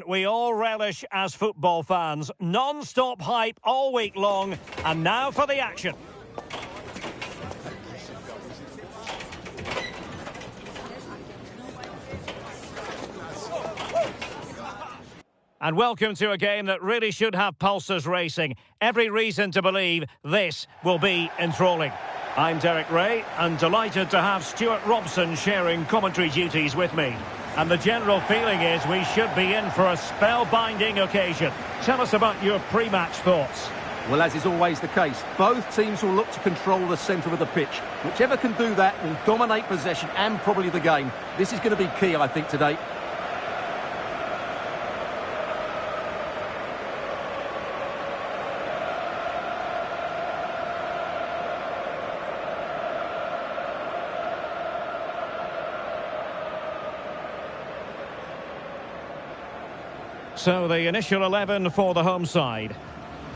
We all relish as football fans. Non-stop hype all week long. And now for the action. And welcome to a game that really should have pulses racing. Every reason to believe this will be enthralling. I'm Derek Ray, and delighted to have Stuart Robson sharing commentary duties with me. And the general feeling is we should be in for a spellbinding occasion. Tell us about your pre-match thoughts. Well, as is always the case, both teams will look to control the centre of the pitch. Whichever can do that will dominate possession and probably the game. This is going to be key, I think, today. So the initial 11 for the home side.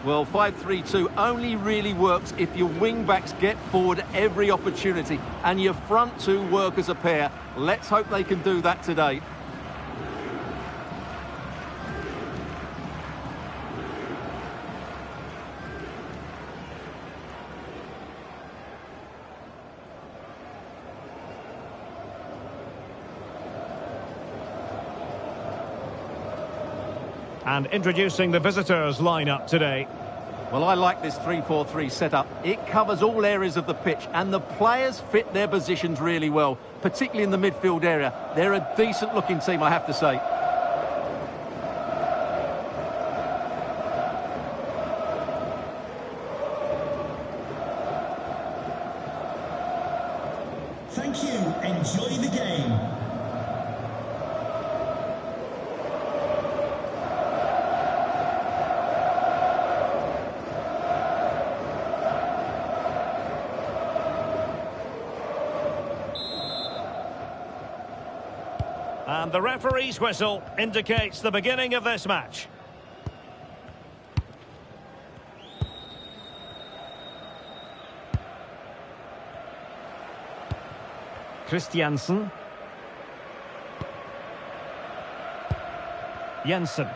Well, 5-3-2 only really works if your wing-backs get forward every opportunity and your front two work as a pair. Let's hope they can do that today. And introducing the visitors' lineup today. Well, I like this 3-4-3 setup. It covers all areas of the pitch and the players fit their positions really well, particularly in the midfield area. They're a decent-looking team, I have to say. Thank you. Enjoy the game. And the referee's whistle indicates the beginning of this match. Christiansen. Jensen.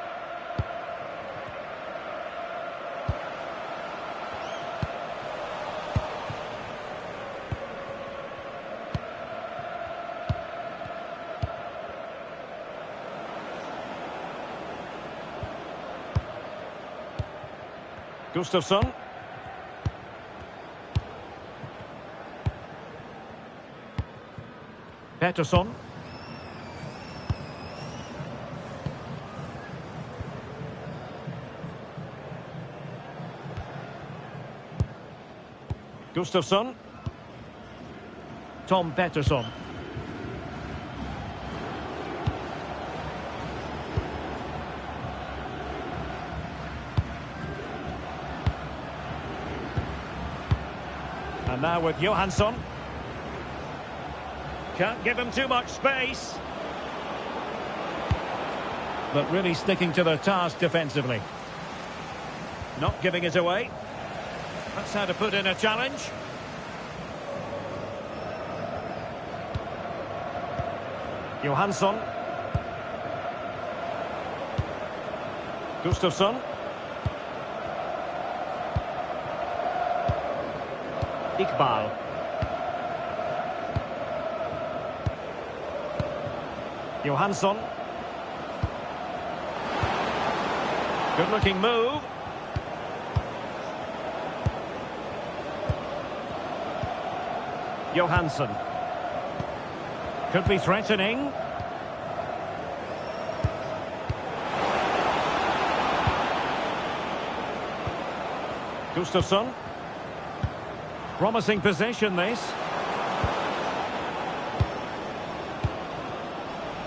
Gustafsson. Pettersson. Gustafsson. Tom Pettersson. And now with Johansson. Can't give him too much space. But really sticking to the task defensively. Not giving it away. That's how to put in a challenge. Johansson. Gustafsson. Iqbal. Johansson. Good looking move. Johansson. Could be threatening. Gustafsson. Promising possession, this.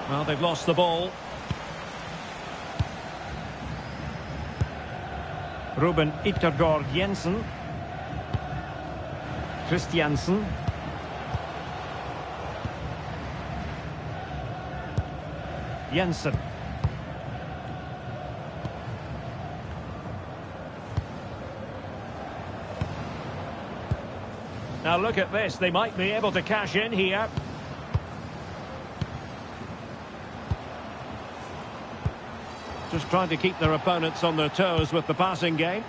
Well, they've lost the ball. Ruben Yttergård Jensen. Christiansen. Jensen. Now look at this, they might be able to cash in here. Just trying to keep their opponents on their toes with the passing game.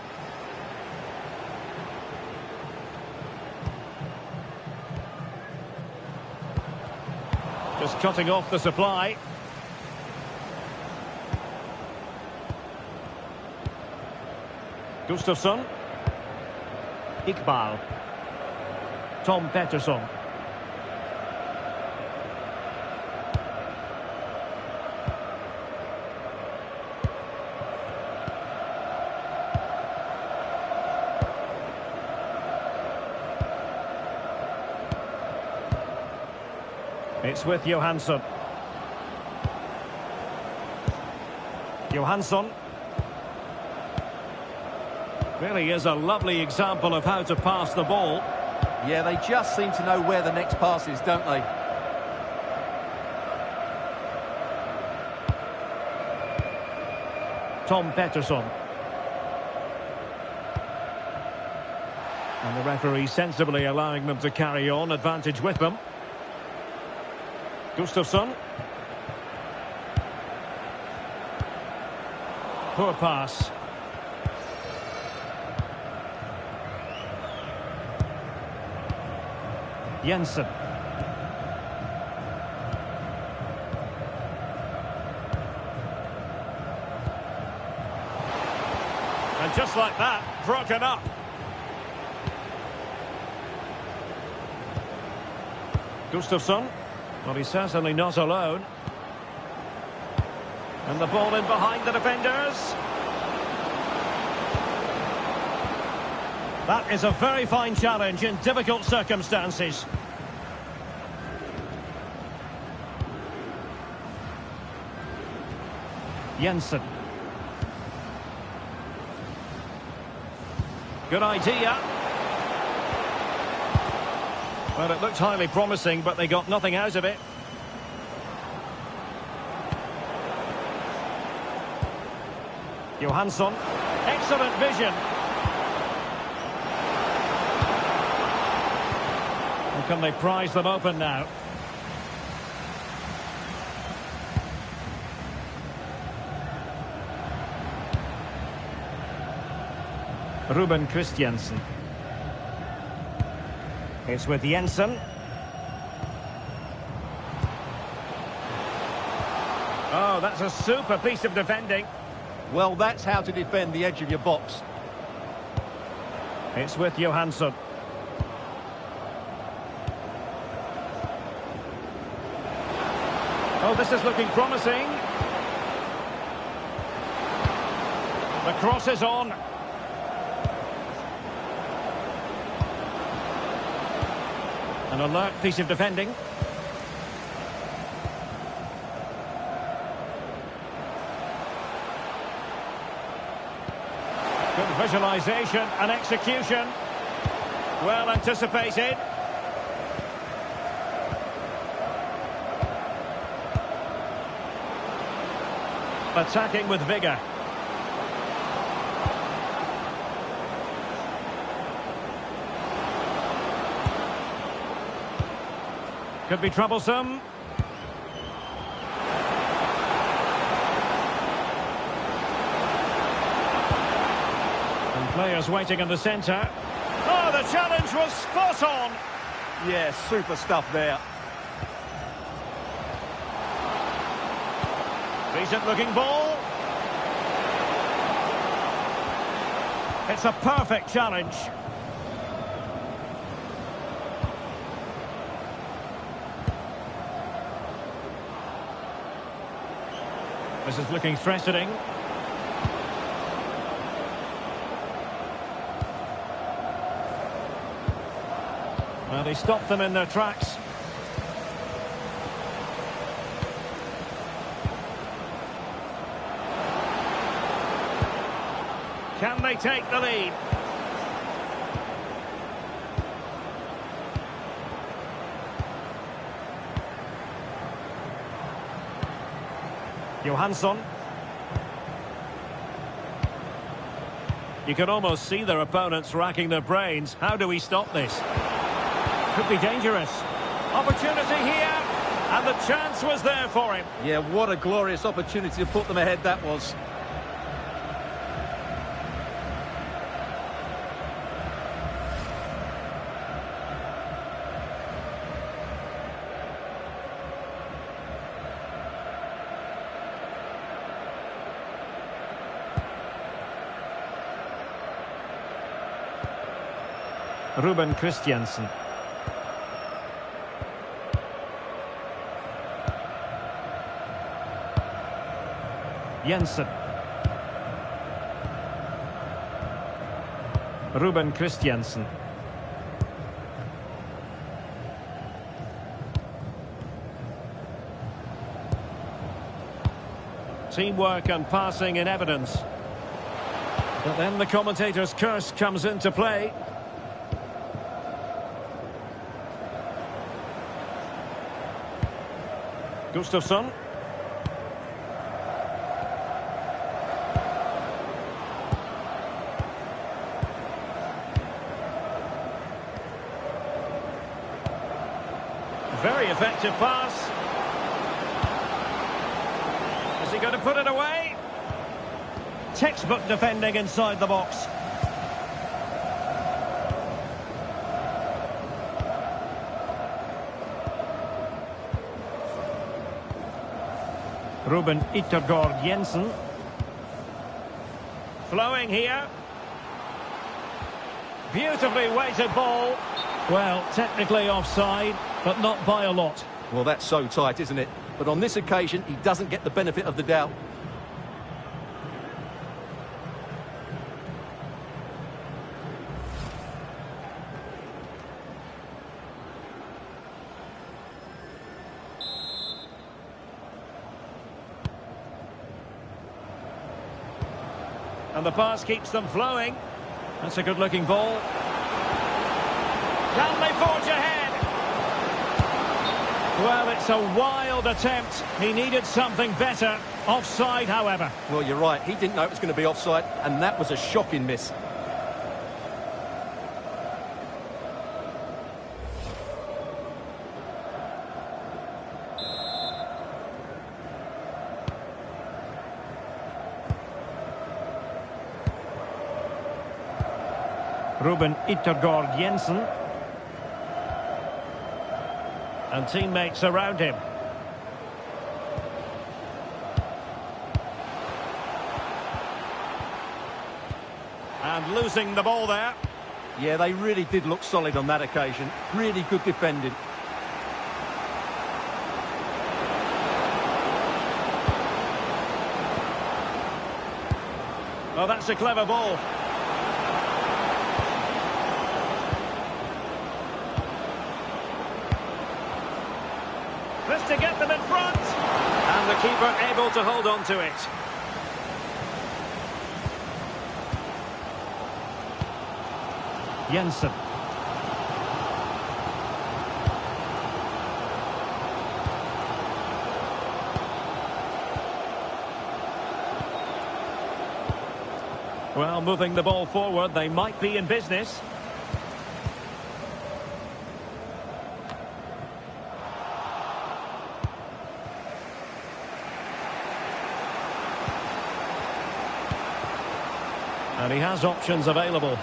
Just cutting off the supply. Gustafsson. Iqbal. Tom Pettersson. It's with Johansson. Johansson. Really is a lovely example of how to pass the ball. Yeah, they just seem to know where the next pass is, don't they? Tom Pettersson. And the referee sensibly allowing them to carry on, advantage with them. Gustafsson. Poor pass. Jensen. And just like that, broken up. Gustafsson. Well, he's certainly not alone. And the ball in behind the defenders. That is a very fine challenge in difficult circumstances. Jensen. Good idea. Well, it looked highly promising, but they got nothing out of it. Johansson. Excellent vision. And can they prize them open now? Ruben Christiansen. It's with Jensen. Oh, that's a super piece of defending. Well, that's how to defend the edge of your box. It's with Johansson. Oh, this is looking promising. The cross is on. An alert piece of defending. Good visualization and execution. Well anticipated. Attacking with vigour. Could be troublesome. And players waiting in the centre. Oh, the challenge was spot on. Yeah, super stuff there. Decent looking ball. It's a perfect challenge. This is looking threatening. Well, he stopped them in their tracks. Can they take the lead? Johansson. You can almost see their opponents racking their brains. How do we stop this? Could be dangerous. Opportunity here, and the chance was there for him. Yeah, what a glorious opportunity to put them ahead that was. Ruben Christiansen. Jensen. Ruben Christiansen. Teamwork and passing in evidence. But then the commentator's curse comes into play. Gustafsson. Very effective pass. Is he going to put it away? Textbook defending inside the box. Ruben Yttergård Jensen. Flowing here. Beautifully weighted ball. Well, technically offside, but not by a lot. Well, that's so tight, isn't it? But on this occasion, he doesn't get the benefit of the doubt. And the pass keeps them flowing. That's a good-looking ball. Can they forge ahead? Well, it's a wild attempt. He needed something better. Offside, however. Well, you're right. He didn't know it was going to be offside, and that was a shocking miss. Ruben Yttergård Jensen. And teammates around him. And losing the ball there. Yeah, they really did look solid on that occasion. Really good defending. Oh, that's a clever ball. This to get them in front. And the keeper able to hold on to it. Jensen. Well, moving the ball forward, they might be in business. And he has options available.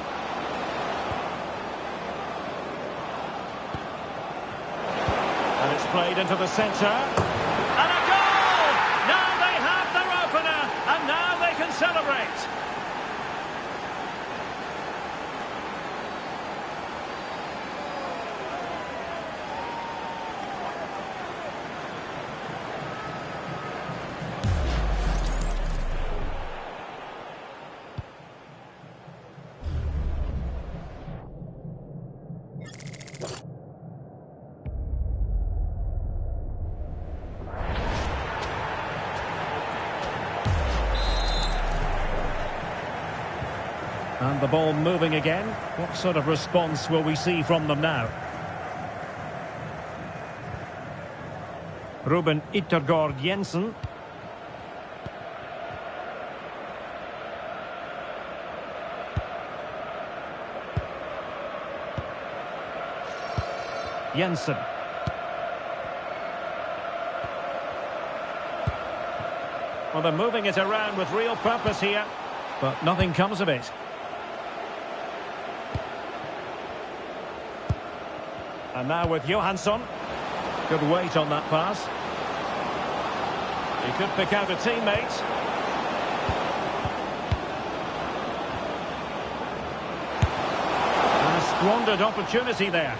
And it's played into the centre. And a goal! Now they have their opener, and now they can celebrate. And the ball moving again. What sort of response will we see from them now? Ruben Yttergård Jensen. Jensen. Well, they're moving it around with real purpose here, but nothing comes of it. And now with Johansson. Good weight on that pass. He could pick out a teammate. Pass Squandered opportunity there.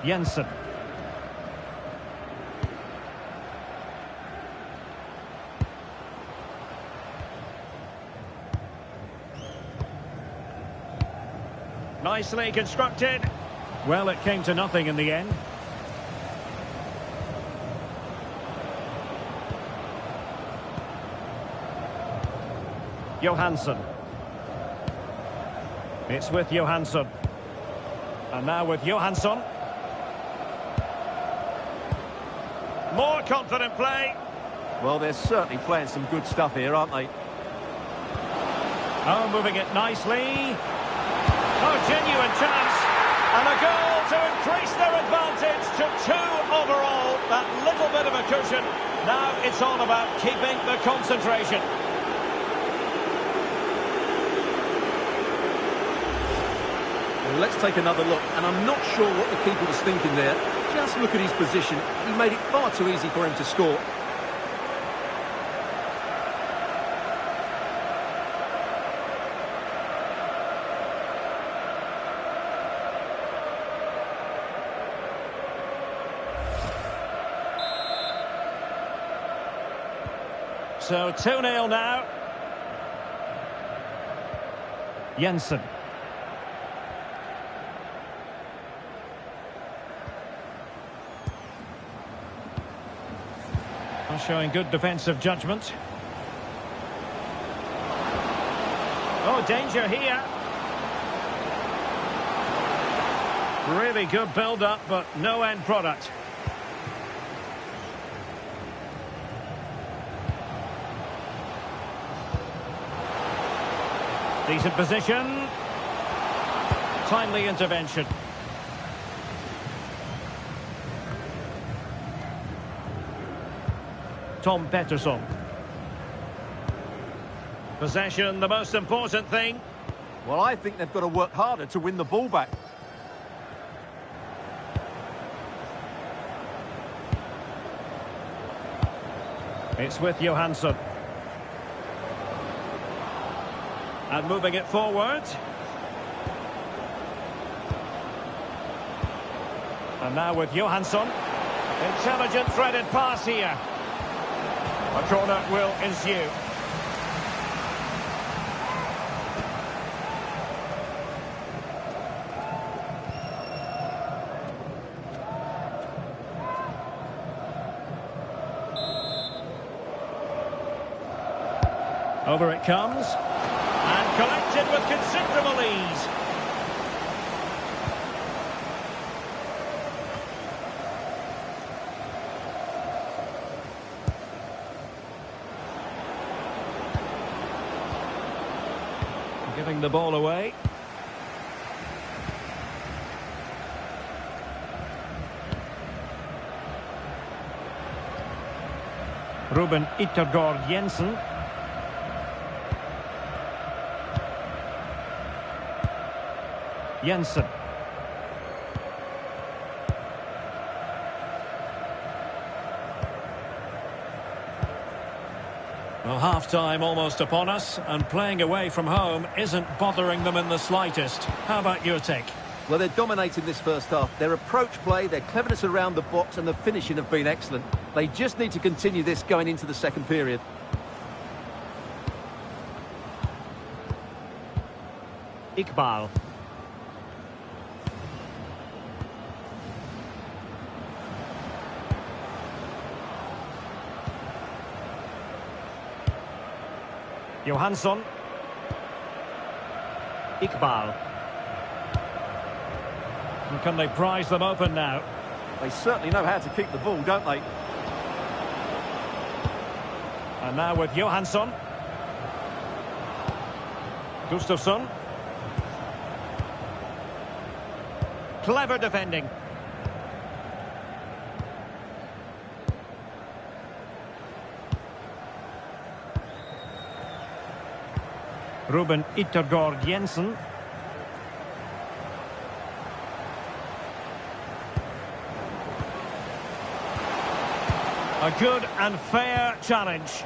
Jensen. Nicely constructed. Well, it came to nothing in the end. Johansson. It's with Johansson. And now with Johansson. More confident play. Well, they're certainly playing some good stuff here, aren't they? Oh, moving it nicely. Oh, genuine chance. And a goal to increase their advantage to 2 overall. That little bit of a cushion. Now it's all about keeping the concentration. Well, let's take another look. And I'm not sure what the keeper was thinking there. Just look at his position. He made it far too easy for him to score. So 2-0 now. Jensen. Showing good defensive judgment. Oh, danger here. Really good build-up, but no end product. Decent position. Timely intervention. Tom Pettersson. Possession, the most important thing. Well, I think they've got to work harder to win the ball back. It's with Johansson. And moving it forward. And now with Johansson. Intelligent threaded pass here. A corner will ensue. Over it comes. And collected with considerable ease. Giving the ball away. Ruben Yttergård Jensen. Jensen. Well, half-time almost upon us, and playing away from home isn't bothering them in the slightest. How about your take? Well, they're dominating this first half. Their approach play, their cleverness around the box and the finishing have been excellent. They just need to continue this going into the second period. Iqbal. Johansson. Iqbal. And can they prize them open now? They certainly know how to keep the ball, don't they? And now with Johansson. Gustafsson. Clever defending. Ruben Yttergård Jensen. A good and fair challenge.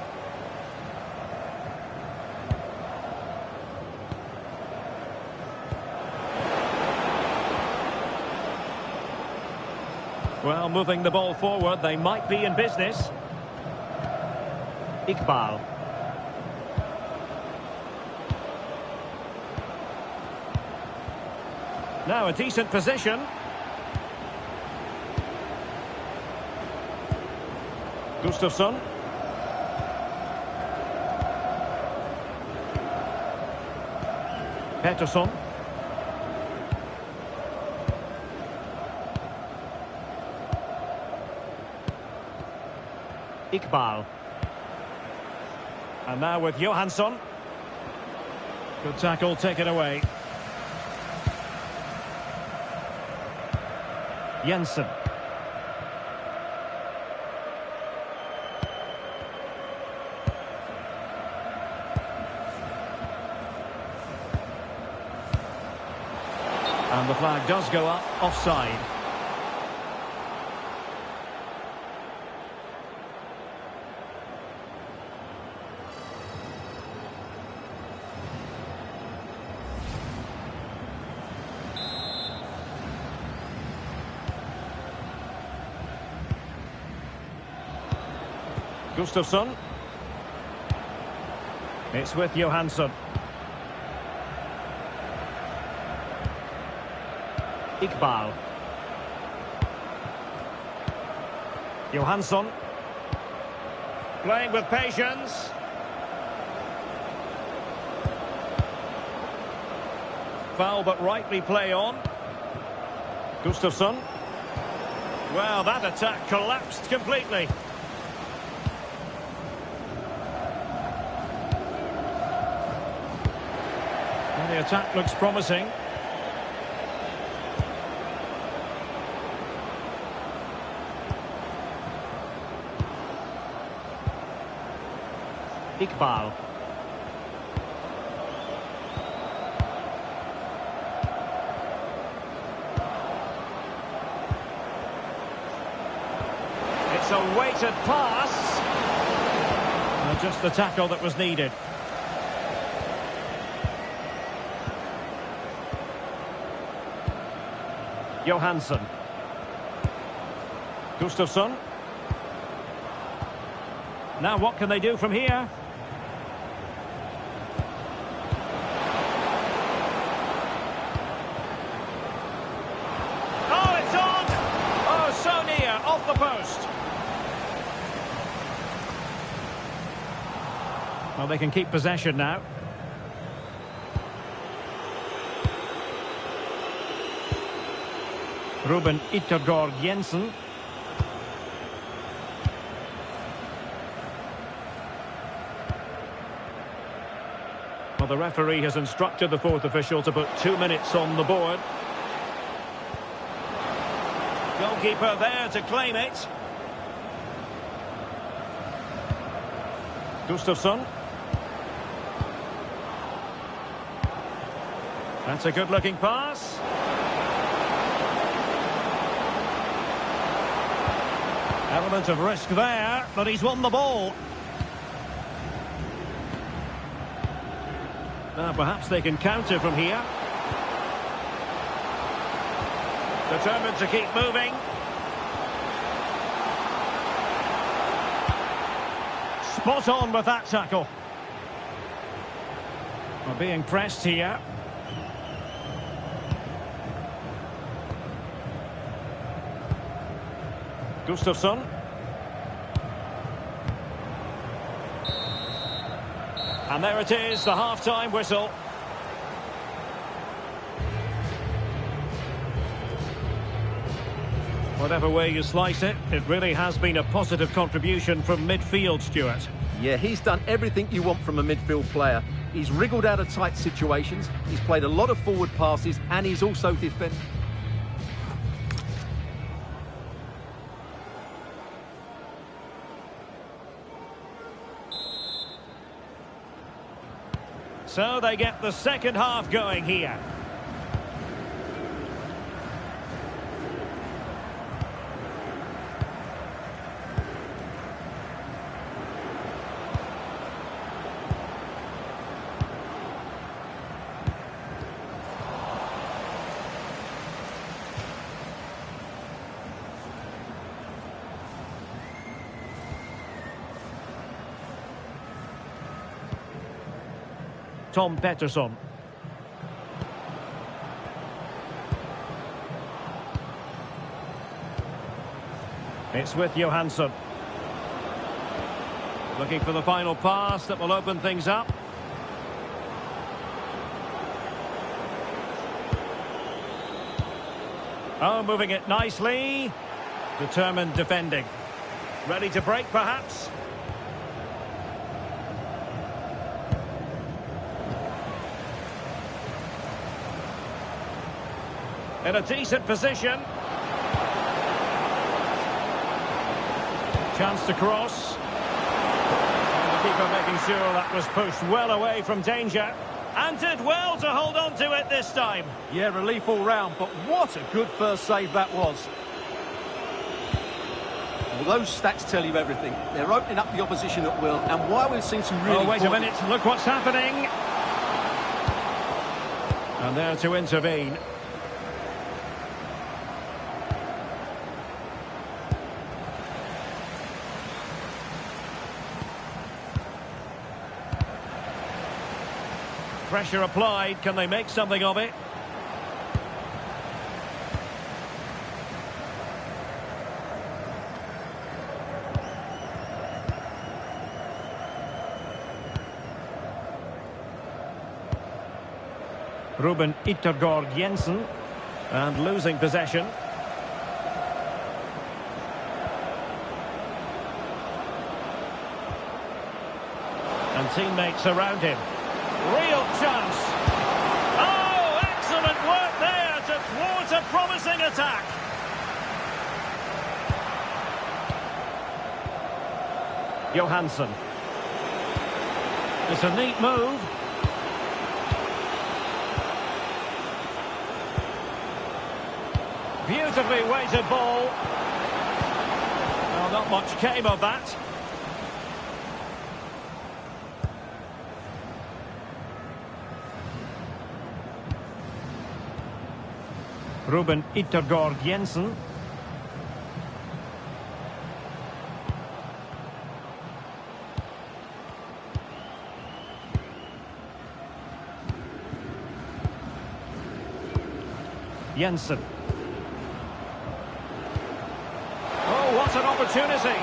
Well, moving the ball forward, they might be in business. Iqbal. Now a decent position. Gustafsson. Pettersson. Iqbal. And now with Johansson. Good tackle taken away. Jensen. And the flag does go up, offside. Gustafsson. It's with Johansson. Iqbal. Johansson. Playing with patience. Foul but rightly play on. Gustafsson. Well, that attack collapsed completely. And the attack looks promising. Iqbal. It's a weighted pass. And just the tackle that was needed. Johansson. Gustafsson. Now what can they do from here? Oh, it's on! Oh, so near, off the post. Well, they can keep possession now. Ruben Yttergård Jensen. Well, the referee has instructed the fourth official to put 2 minutes on the board. Goalkeeper there to claim it. Gustafsson. That's a good-looking pass. Element of risk there, but he's won the ball. Now perhaps they can counter from here. Determined to keep moving. Spot on with that tackle. We're being pressed here. Gustafsson. And there it is, the half-time whistle. Whatever way you slice it, it really has been a positive contribution from midfield, Stuart. Yeah, he's done everything you want from a midfield player. He's wriggled out of tight situations, he's played a lot of forward passes, and he's also defended. So they get the second half going here. Tom Pettersson. It's with Johansson. Looking for the final pass that will open things up. Oh, moving it nicely. Determined defending. Ready to break, perhaps? In a decent position. Chance to cross. And the keeper making sure that was pushed well away from danger. And did well to hold on to it this time. Yeah, relief all round, but what a good first save that was. Well, those stats tell you everything. They're opening up the opposition at will, and while we've seen some really... Oh, wait a minute, look what's happening. And there to intervene. Pressure applied, can they make something of it? Ruben Yttergård Jensen, and losing possession. And teammates around him. Real chance. Oh, excellent work there to thwart a promising attack. Johansson. It's a neat move. Beautifully weighted ball. Well, not much came of that. Ruben Yttergård Jensen. Jensen. Oh, what an opportunity.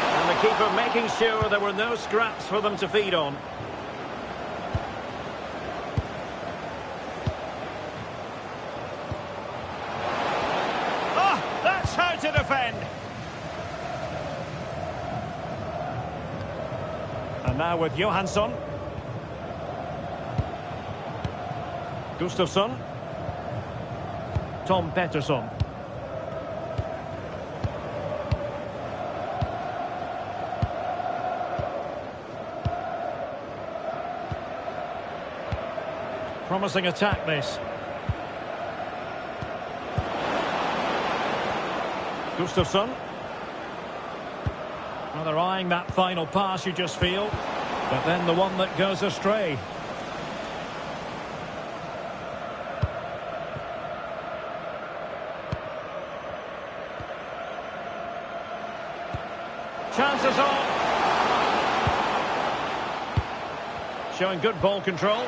And the keeper making sure there were no scraps for them to feed on. How to defend. And now with Johansson. Gustafsson. Tom Pettersson. Promising attack this. Gustafsson. Well, they're eyeing that final pass, you just feel. But then the one that goes astray. Chances on. Showing good ball control.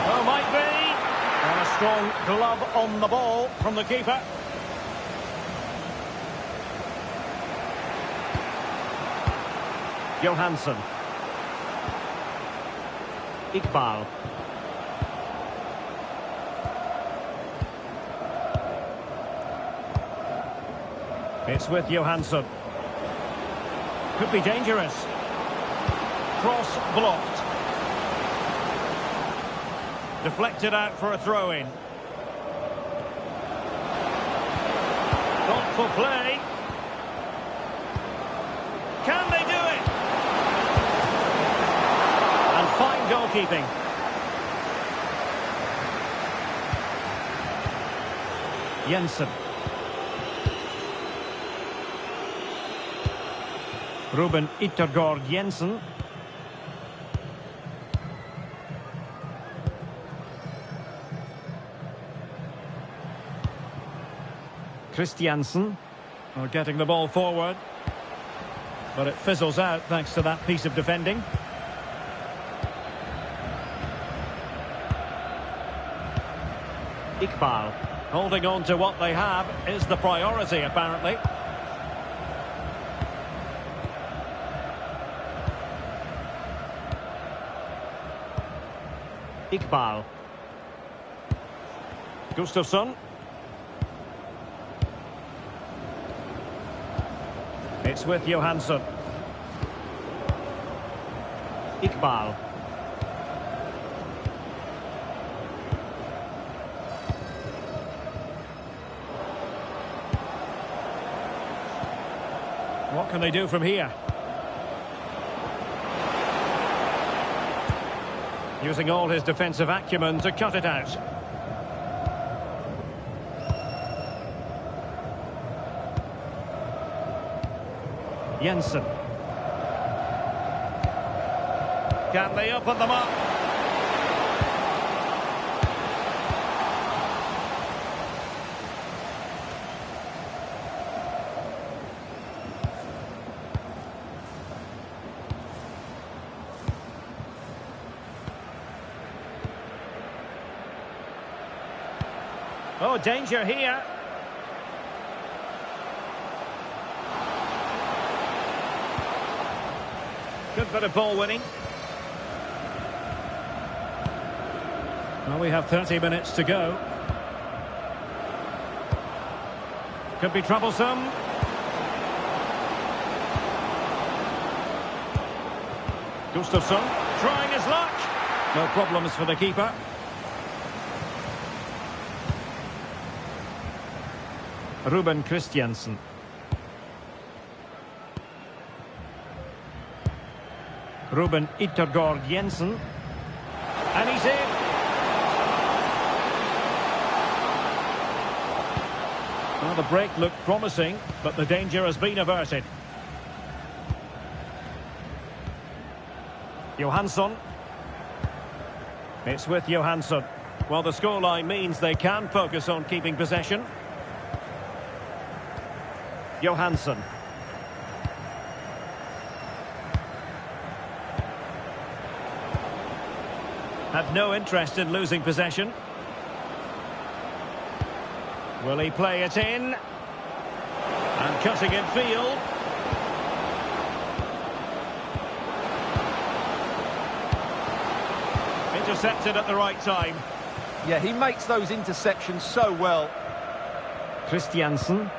Oh, might be. And a strong glove on the ball from the keeper. Johansson. Iqbal. It's with Johansson. Could be dangerous. Cross blocked. Deflected out for a throw-in. Thoughtful play. Can they do it? And fine goalkeeping. Jensen. Ruben Yttergård Jensen. Christiansen are getting the ball forward. But it fizzles out thanks to that piece of defending. Iqbal. Holding on to what they have is the priority, apparently. Iqbal. Gustafsson. It's with Johansson. Iqbal. What can they do from here? Using all his defensive acumen to cut it out. Jensen. Can they open them up? Oh, danger here. Good bit of ball winning. Well, we have 30 minutes to go. Could be troublesome. Gustafsson trying his luck. No problems for the keeper. Ruben Christiansen. Ruben Yttergård Jensen. And he's in. Well, the break looked promising, but the danger has been averted. Johansson. It's with Johansson. Well, the scoreline means they can focus on keeping possession. Johansson. Had no interest in losing possession. Will he play it in? And cutting in field. Intercepted at the right time. Yeah, he makes those interceptions so well. Christiansen.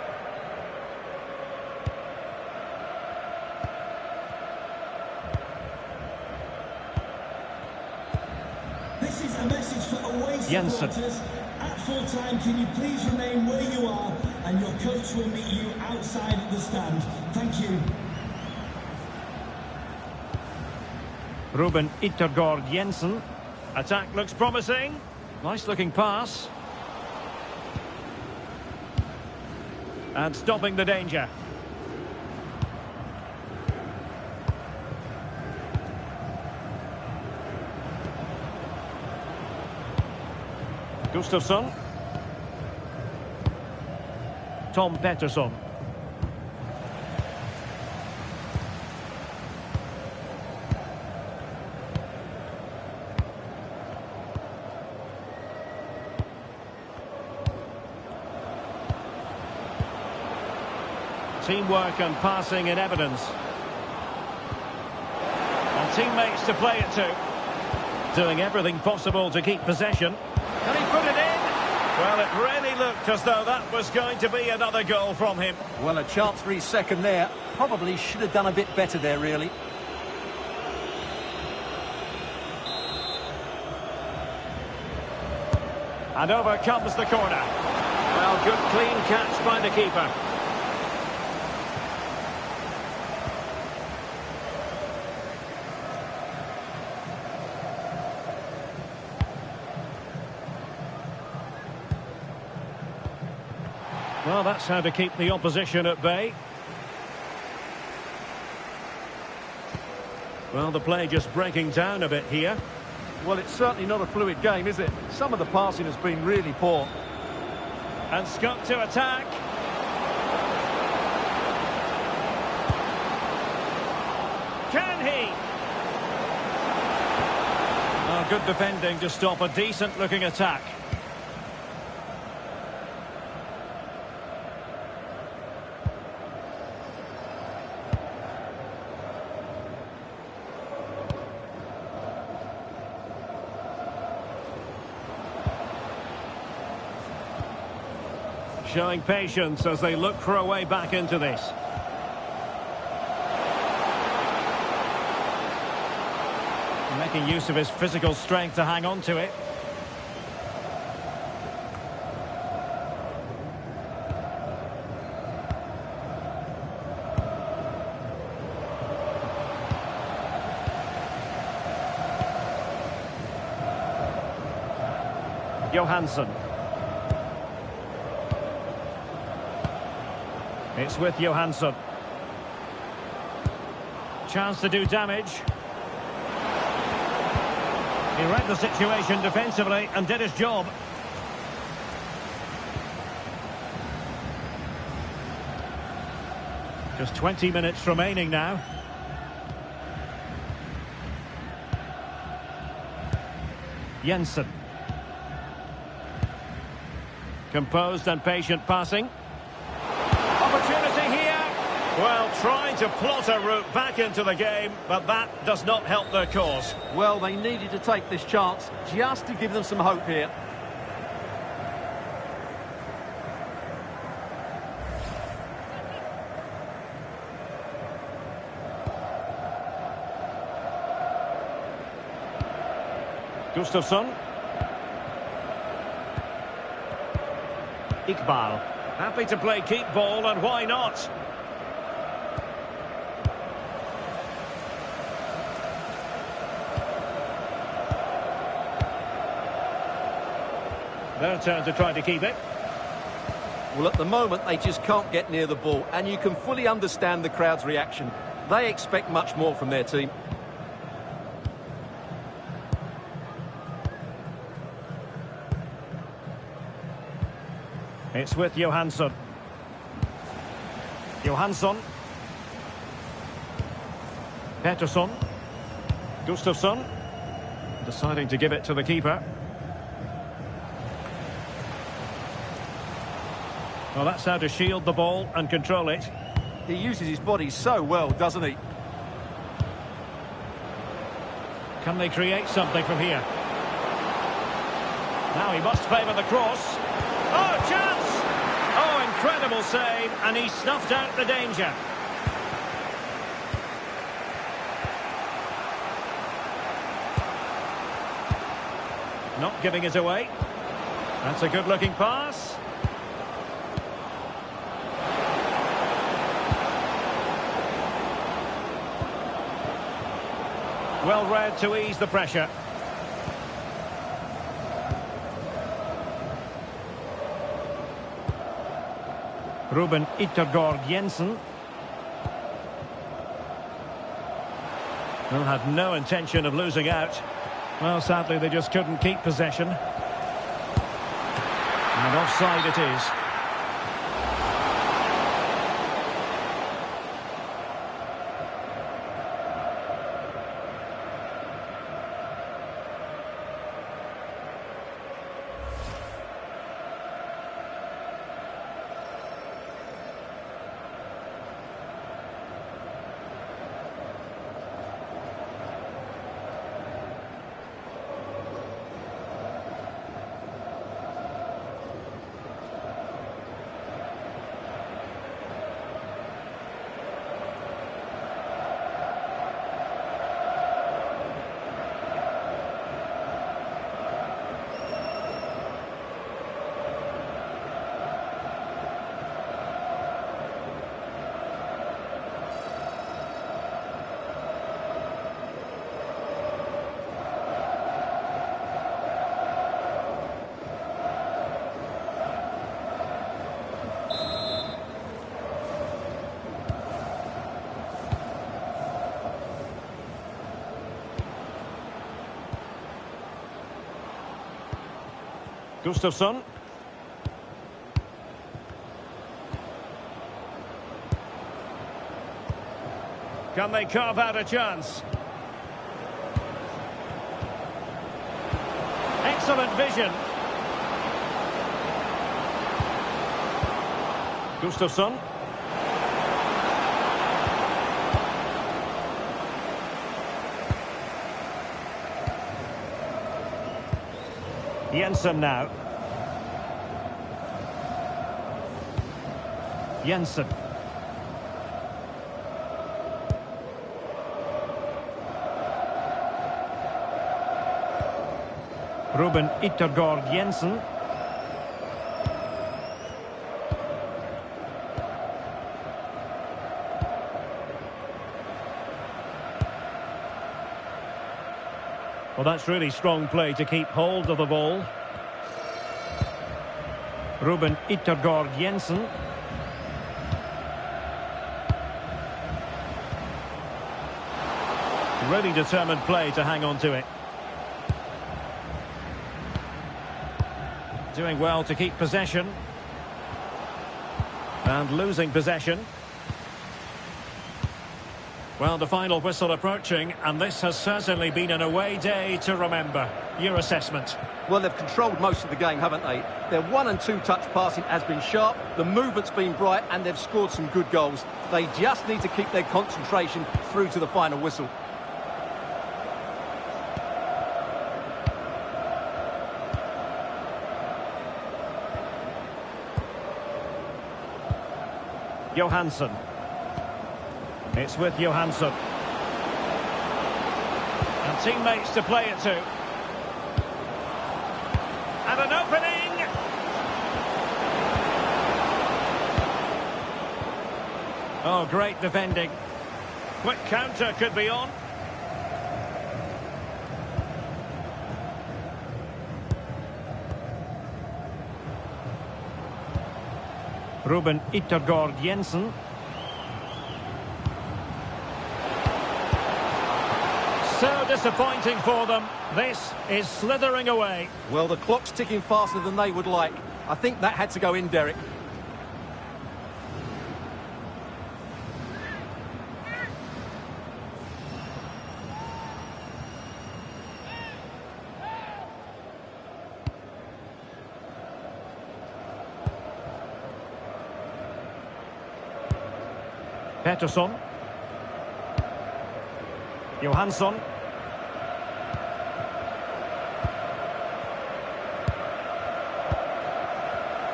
This is a message for away Jensen. supporters. At full time, can you please remain where you are, and your coach will meet you outside the stand. Thank you. Ruben Yttergård Jensen. Attack looks promising. Nice looking pass. And stopping the danger. Gustafsson. Tom Pettersson. Teamwork and passing in evidence. And teammates to play it to. Doing everything possible to keep possession. Can he put it in? Well, it really looked as though that was going to be another goal from him. Well, a chance for his second there. Probably should have done a bit better there, really. And over comes the corner. Well, good clean catch by the keeper. Well, that's how to keep the opposition at bay. Well, the play just breaking down a bit here. Well, it's certainly not a fluid game, is it? Some of the passing has been really poor. And Scott to attack. Can he? Oh, good defending to stop a decent-looking attack. Showing patience as they look for a way back into this. Making use of his physical strength to hang on to it. Johansson. It's with Johansson. Chance to do damage. He read the situation defensively and did his job. Just 20 minutes remaining now. Jensen. Composed and patient passing. Opportunity here. Well, trying to plot a route back into the game, but that does not help their cause. Well, they needed to take this chance just to give them some hope here. Gustafsson. Iqbal. Happy to play keep ball, and why not? Their turn to try to keep it. Well, at the moment, they just can't get near the ball, and you can fully understand the crowd's reaction. They expect much more from their team. It's with Johansson. Johansson. Pettersson. Gustafsson. Deciding to give it to the keeper. Well, that's how to shield the ball and control it. He uses his body so well, doesn't he? Can they create something from here? Now he must favour the cross. Oh, chance! Oh, incredible save, and he snuffed out the danger. Not giving it away. That's a good-looking pass. Well read to ease the pressure. Ruben Yttergård Jensen. Well, had no intention of losing out. Well, sadly, they just couldn't keep possession. And offside it is. Gustafsson. Can they carve out a chance? Excellent vision. Gustafsson. Jensen now. Jensen. Ruben Yttergård Jensen. Well, that's really strong play to keep hold of the ball. Ruben Yttergård Jensen. Really determined play to hang on to it. Doing well to keep possession. And losing possession. Well, the final whistle approaching, and this has certainly been an away day to remember. Your assessment? Well, they've controlled most of the game, haven't they? Their 1- and 2-touch passing has been sharp, the movement's been bright, and they've scored some good goals. They just need to keep their concentration through to the final whistle. Johansson. It's with Johansson. And teammates to play it to. And an opening! Oh, great defending. Quick counter could be on. Ruben Yttergård Jensen. So disappointing for them. This is slithering away. Well, the clock's ticking faster than they would like. I think that had to go in, Derek. Pettersson. Johansson.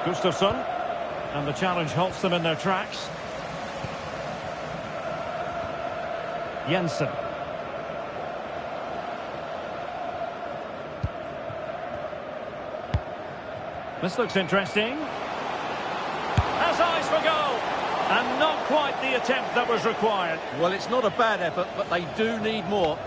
Gustafsson. And the challenge halts them in their tracks. Jensen. This looks interesting. Has eyes for goal. And not quite the attempt that was required. Well, it's not a bad effort, but they do need more.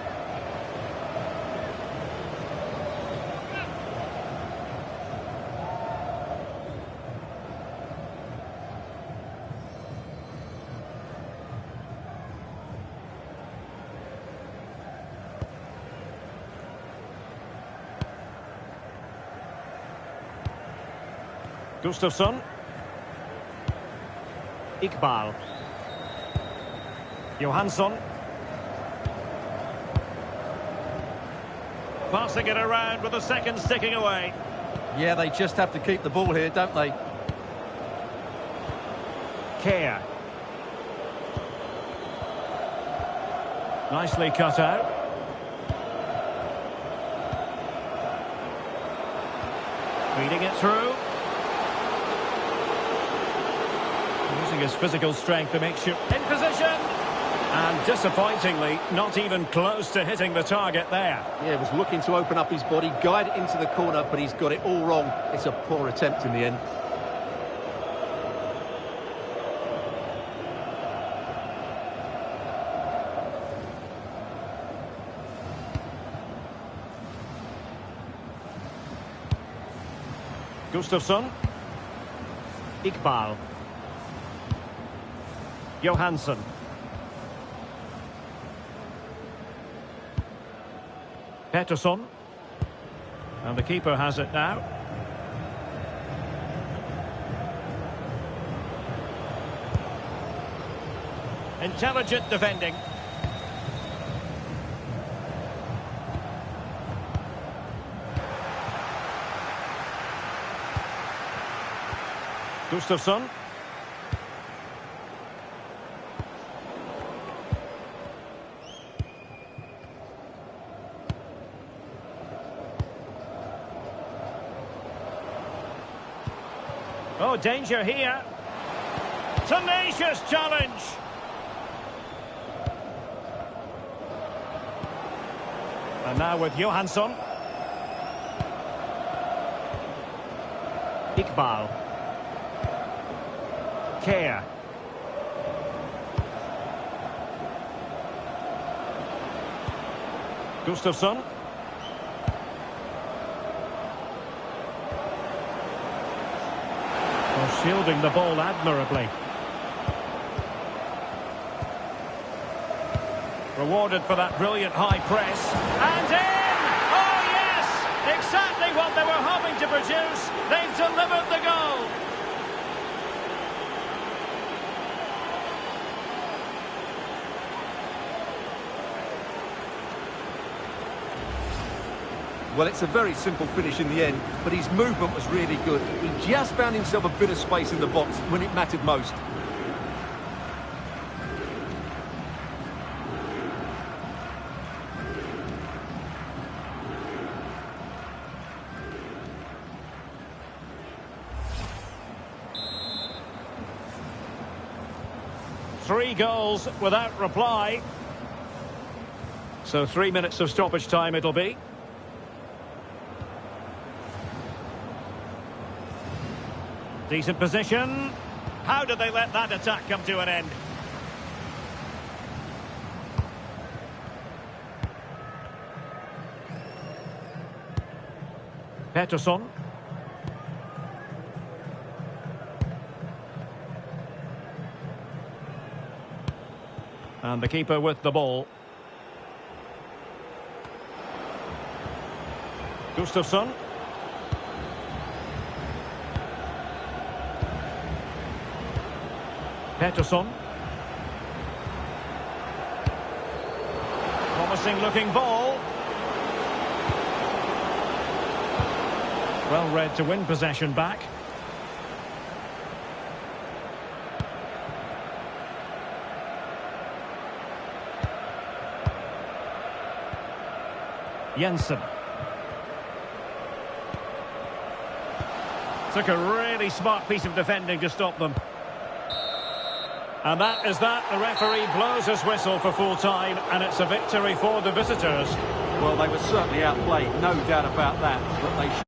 Gustafsson. Iqbal. Johansson. Passing it around with the seconds ticking away. Yeah, they just have to keep the ball here, don't they? Care. Nicely cut out. Feeding it through. Using his physical strength to make sure... In position! And disappointingly, not even close to hitting the target there. Yeah, was looking to open up his body, guide it into the corner, but he's got it all wrong. It's a poor attempt in the end. Gustafsson. Iqbal. Johansson. Pettersson. And the keeper has it now. Intelligent defending. Gustafsson. Oh, danger here. Tenacious challenge. And now with Johansson. Iqbal. Care. Gustafsson. Oh, shielding the ball admirably. Rewarded for that brilliant high press. And in! Oh, yes! Exactly what they were hoping to produce. They've delivered the goal. Well, it's a very simple finish in the end, but his movement was really good. He just found himself a bit of space in the box when it mattered most. Three goals without reply. So 3 minutes of stoppage time it'll be. Decent position. How did they let that attack come to an end? Pettersson. And the keeper with the ball. Gustafsson. Pettersson. Promising looking ball. Well read to win possession back. Jensen. Took a really smart piece of defending to stop them. And that is that. The referee blows his whistle for full time, and it's a victory for the visitors. Well, they were certainly outplayed, no doubt about that, but they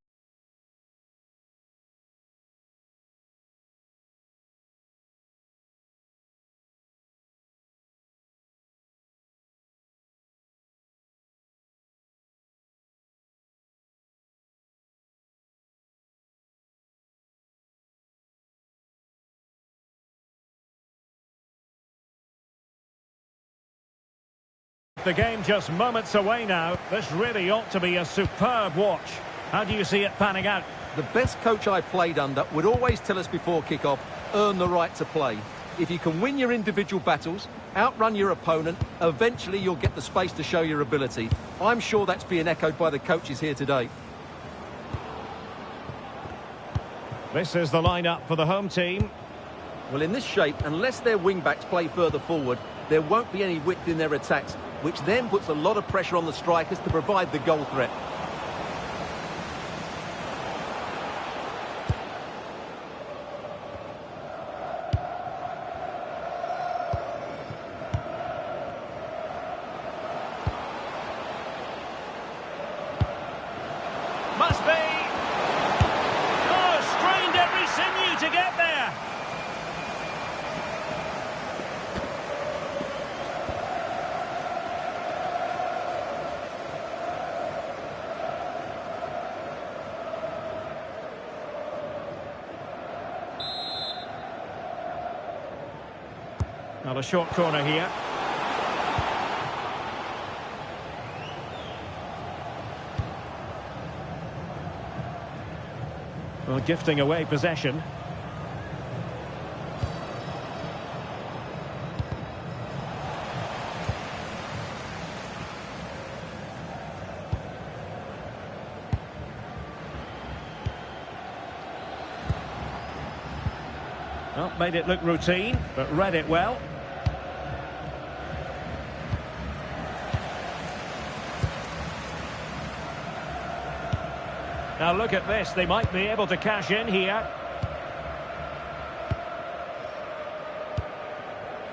The game just moments away now. This really ought to be a superb watch. How do you see it panning out? The best coach I played under would always tell us before kick-off, earn the right to play. If you can win your individual battles, outrun your opponent, eventually you'll get the space to show your ability. I'm sure that's being echoed by the coaches here today. This is the lineup for the home team. Well, in this shape, unless their wing-backs play further forward, there won't be any width in their attacks, which then puts a lot of pressure on the strikers to provide the goal threat. Must be. Oh, strained every sinew to get there. Now a short corner here. Well, gifting away possession. Well, made it look routine, but read it well. Now look at this, they might be able to cash in here.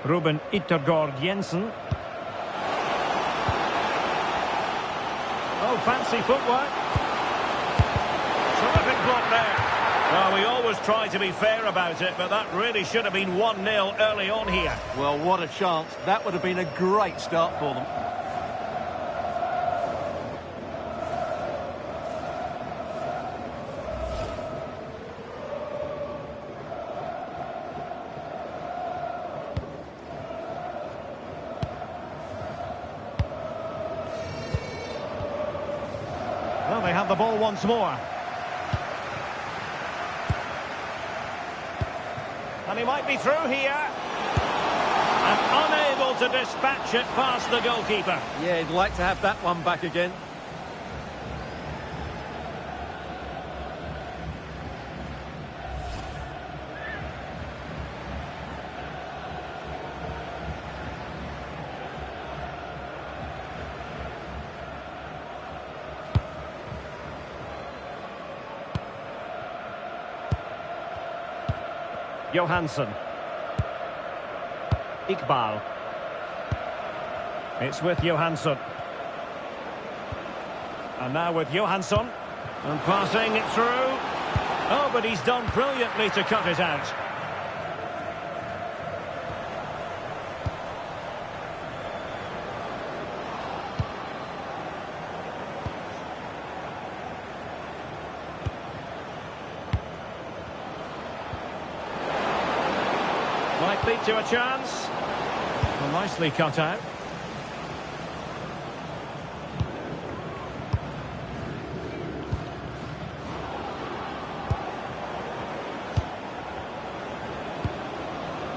Ruben Yttergård Jensen. Oh, fancy footwork. Terrific block there. Well, we always try to be fair about it, but that really should have been 1-0 early on here. Well, what a chance. That would have been a great start for them. Well, they have the ball once more. And he might be through here. And unable to dispatch it past the goalkeeper. Yeah, he'd like to have that one back again. Johansson. Iqbal. It's with Johansson. And now with Johansson. And passing it through. Oh, but he's done brilliantly to cut it out. Might lead to a chance. Well, nicely cut out.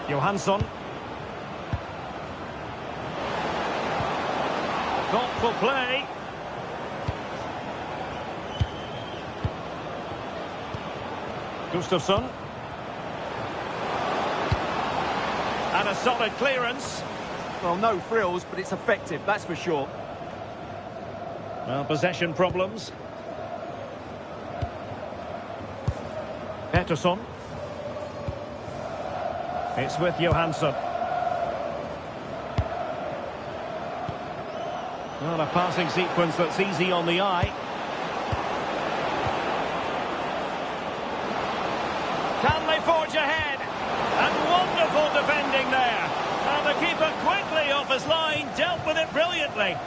Johansson. Thoughtful play. Gustafsson. And a solid clearance. Well, no frills, but it's effective, that's for sure. Well, possession problems. Pettersson. It's with Johansson. Well, a passing sequence that's easy on the eye. Can they forge ahead? And wonderful defending there. And the keeper quickly off his line, dealt with it brilliantly.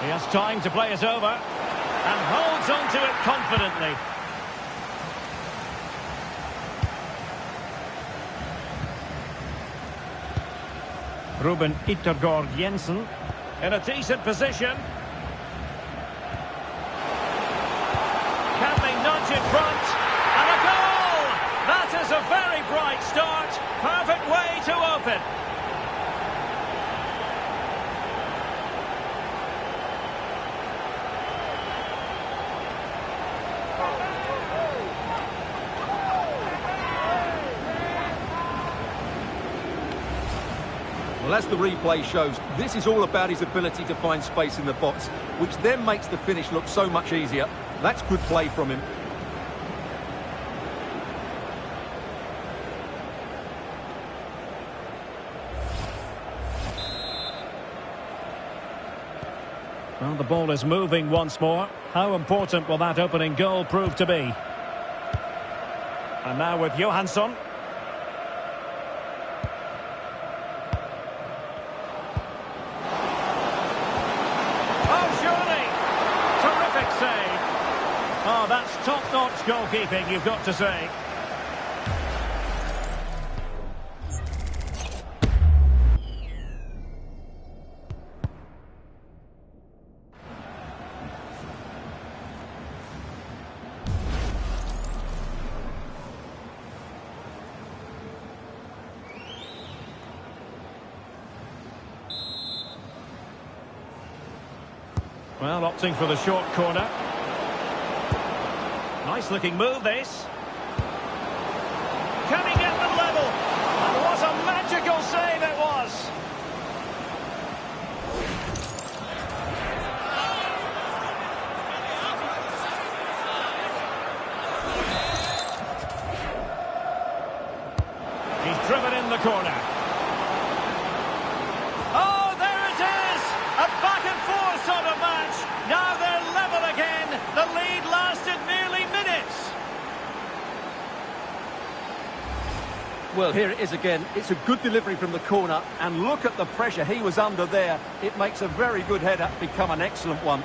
He has time to play it over and holds on to it confidently. Ruben Yttergård Jensen in a decent position. Can they nudge in front? And a goal! That is a very bright start. Perfect way to open. Well, as the replay shows, this is all about his ability to find space in the box, which then makes the finish look so much easier. That's good play from him. Well, the ball is moving once more. How important will that opening goal prove to be? And now with Johansson. Save. Oh, that's top-notch goalkeeping, you've got to say. Well, opting for the short corner. Nice looking move, this. Can he get them level? And what a magical save it was! He's driven in the corner. Oh, there it is! A back and forth sort of match. Now they're level again. The lead lasted nearly minutes. Well, here it is again. It's a good delivery from the corner, and look at the pressure he was under there. It makes a very good header become an excellent one.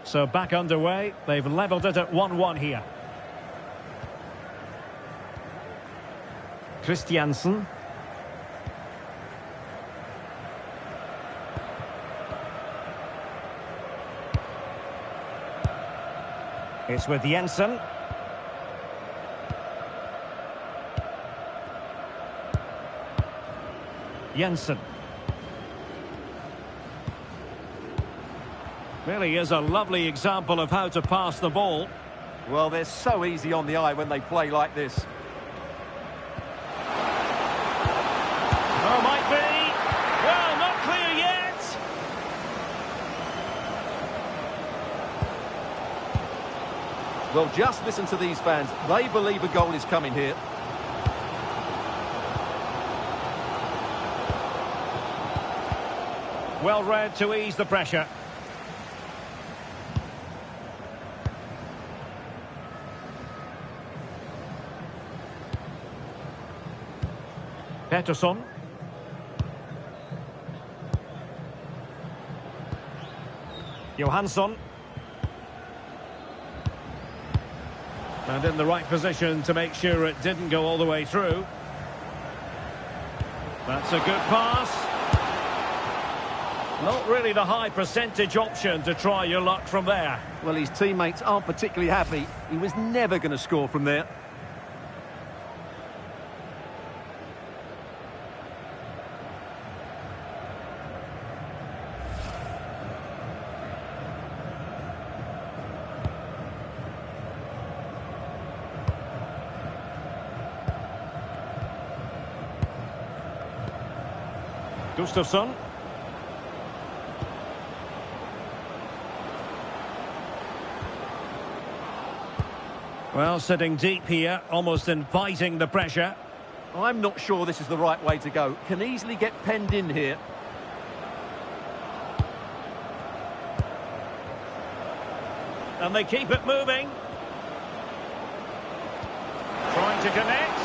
So back underway. They've levelled it at 1-1 here. Christiansen. It's with Jensen. Jensen. Really is a lovely example of how to pass the ball. Well, they're so easy on the eye when they play like this. Oh, might be. Well, not clear yet. Well, just listen to these fans. They believe a goal is coming here. Well read to ease the pressure. Pettersson. Johansson. And in the right position to make sure it didn't go all the way through. That's a good pass. Not really the high percentage option to try your luck from there. Well, his teammates aren't particularly happy. He was never going to score from there. Gustafsson. Well, sitting deep here, almost inviting the pressure. I'm not sure this is the right way to go. Can easily get penned in here. And they keep it moving. Trying to connect.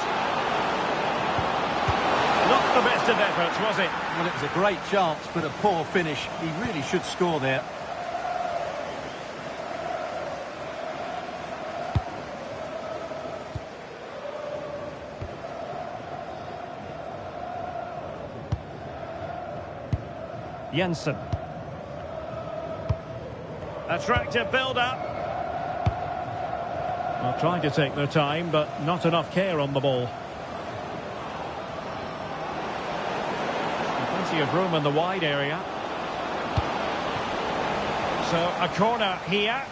Not the best of efforts, was it? Well, it was a great chance, but a poor finish. He really should score there. Jensen. Attractive build-up. Well, trying to take their time, but not enough care on the ball. Plenty of room in the wide area. So a corner here.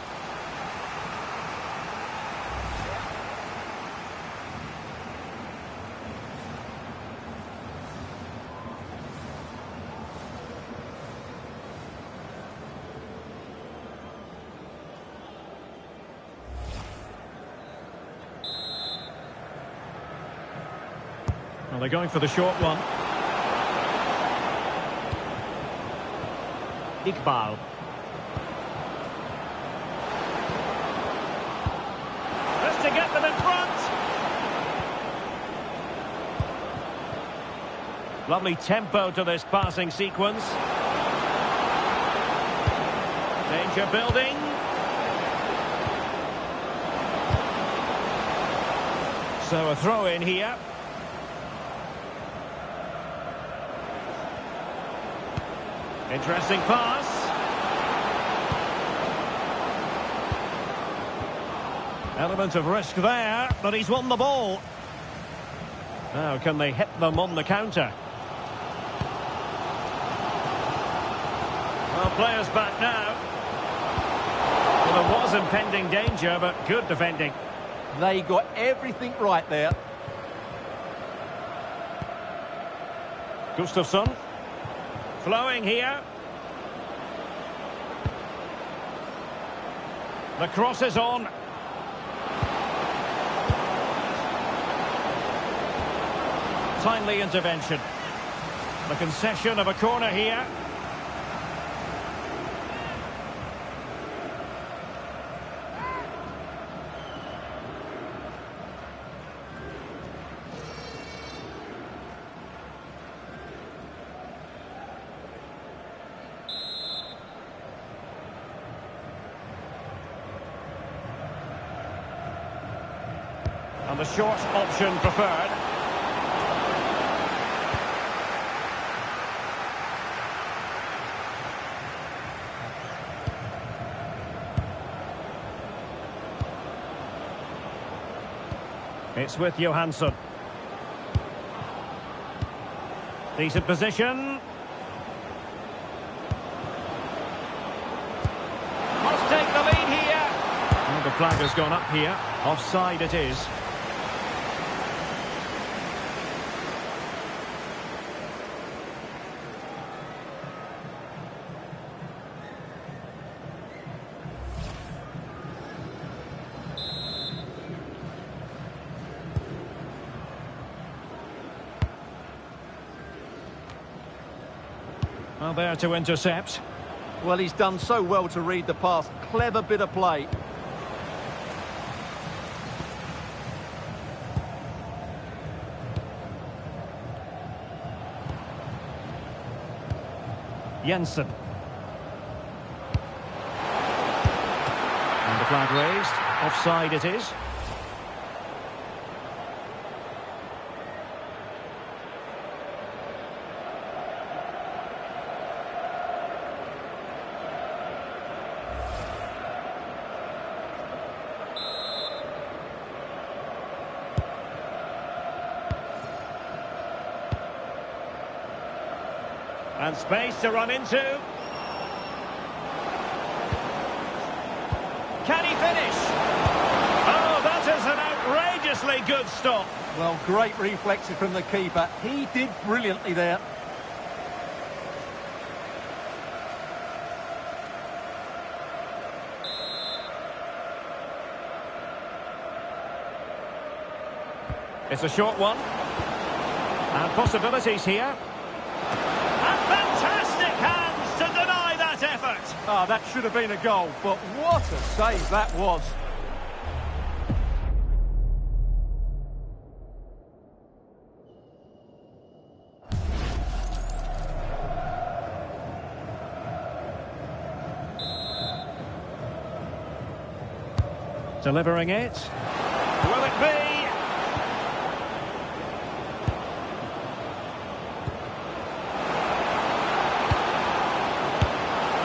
Well, they're going for the short one. Iqbal. Just to get them in front. Lovely tempo to this passing sequence. Danger building. So a throw in here. Interesting pass. Element of risk there, but he's won the ball. Now, can they hit them on the counter? Well, players back now. Well, there was impending danger, but good defending. They got everything right there. Gustafsson. Flowing here. The cross is on. Timely intervention. The concession of a corner here. And the short option preferred. It's with Johansson. Decent position. Must take the lead here. And the flag has gone up here. Offside it is. Well, there to intercept. Well, he's done so well to read the pass. Clever bit of play. Jensen. And the flag raised. Offside it is. And space to run into. Can he finish? Oh, that is an outrageously good stop. Well, great reflexes from the keeper. He did brilliantly there. It's a short one. And possibilities here. Fantastic hands to deny that effort. Ah, that should have been a goal, but what a save that was. Delivering it. Will it be?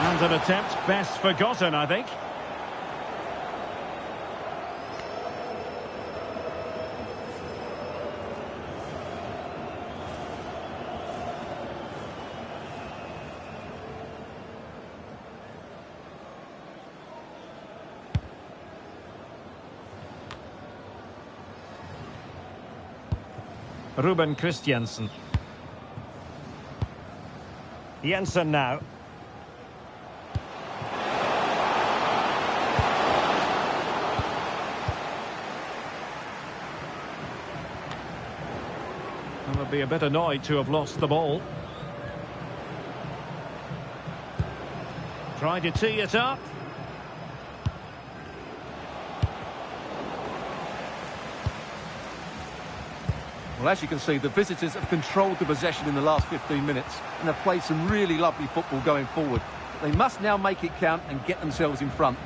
And an attempt best forgotten, I think. Ruben Christiansen. Jensen now. They'll be a bit annoyed to have lost the ball. Trying to tee it up. Well, as you can see, the visitors have controlled the possession in the last 15 minutes and have played some really lovely football going forward. They must now make it count and get themselves in front.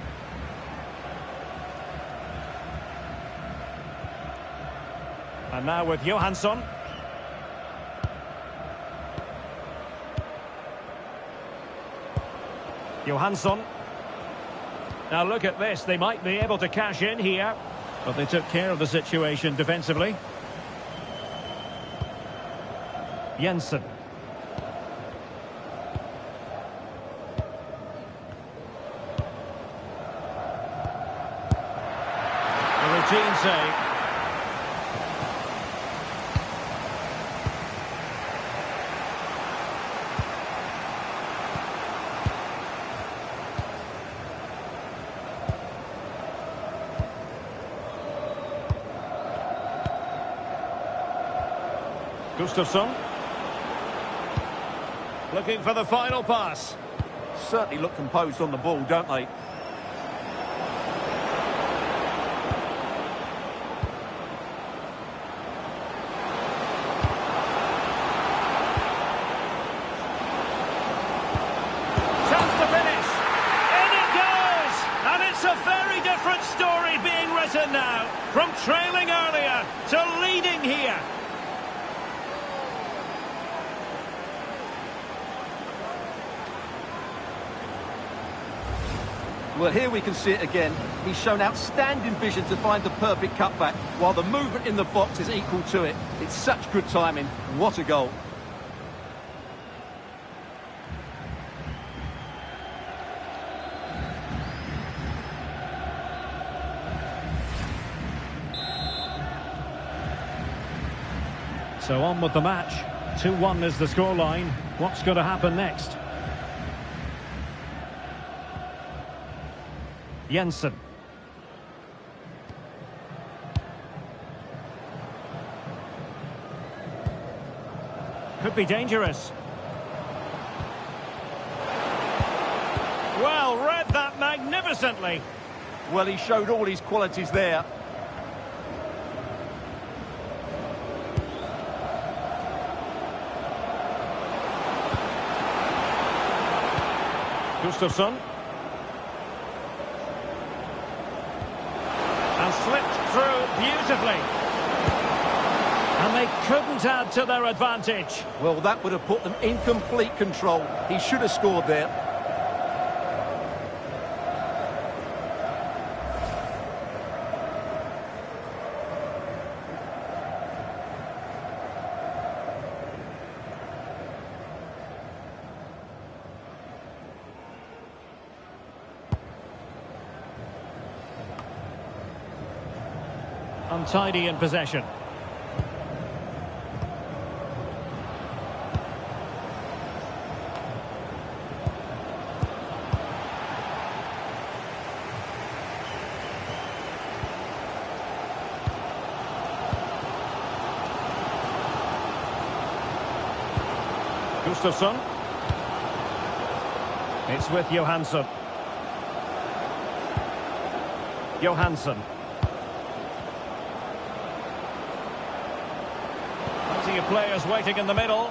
And now with Johansson. Johansson. Now look at this, they might be able to cash in here, but they took care of the situation defensively. Jensen. The routine save. Gustafsson. Looking for the final pass. Certainly look composed on the ball, don't they? Chance to finish. In it goes! And it's a very different story being written now. From trailing earlier to leading here. Well, here we can see it again. He's shown outstanding vision to find the perfect cutback, while the movement in the box is equal to it. It's such good timing. What a goal. So on with the match. 2-1 is the scoreline. What's going to happen next? Jensen. Could be dangerous. Well, read that magnificently. Well, he showed all his qualities there. Gustafsson. And slipped through beautifully. And they couldn't add to their advantage. Well, that would have put them in complete control. He should have scored there. Untidy in possession. Gustafsson. It's with Johansson. Johansson. Plenty of players waiting in the middle.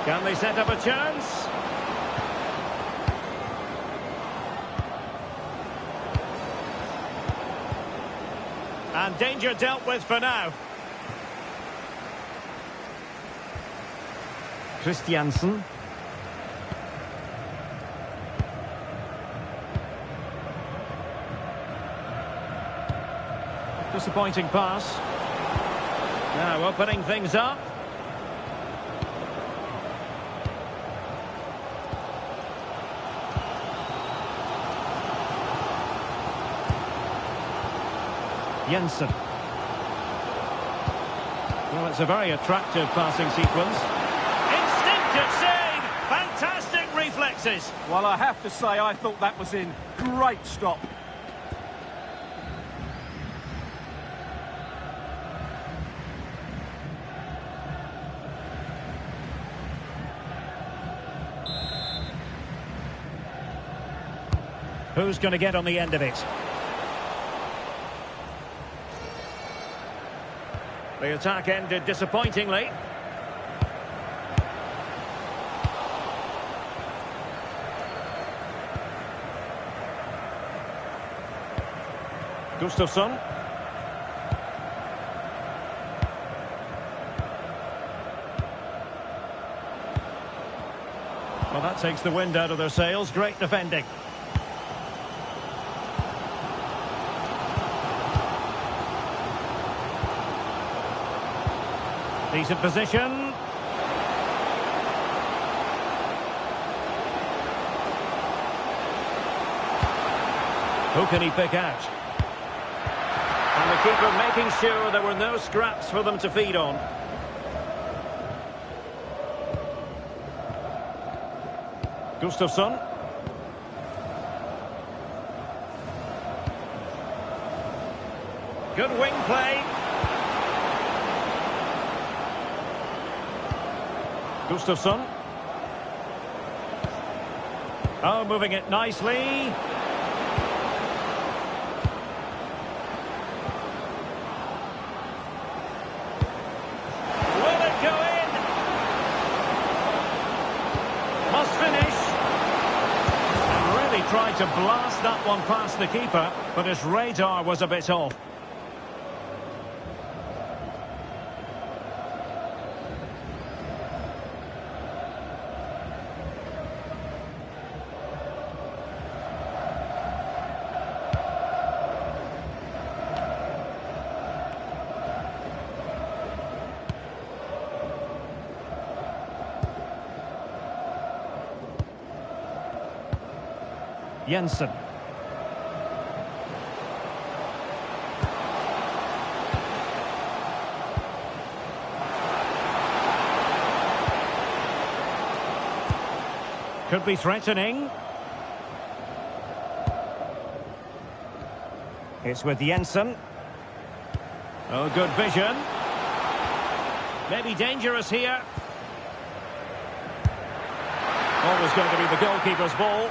Can they set up a chance? And danger dealt with for now. Christiansen. Disappointing pass. Now opening things up. Jensen. Well, it's a very attractive passing sequence. Instinctive save! Fantastic reflexes! Well, I have to say, I thought that was in. Great stop. Who's going to get on the end of it? The attack ended disappointingly. Gustafsson. Well, that takes the wind out of their sails. Great defending. Decent position. Who can he pick out? And the keeper making sure there were no scraps for them to feed on. Gustafsson. Good wing play. Gustafsson. Oh, moving it nicely. Will it go in? Must finish. And really tried to blast that one past the keeper, but his radar was a bit off. Jensen. Could be threatening. It's with Jensen. Oh, good vision. Maybe dangerous here. Always going to be the goalkeeper's ball.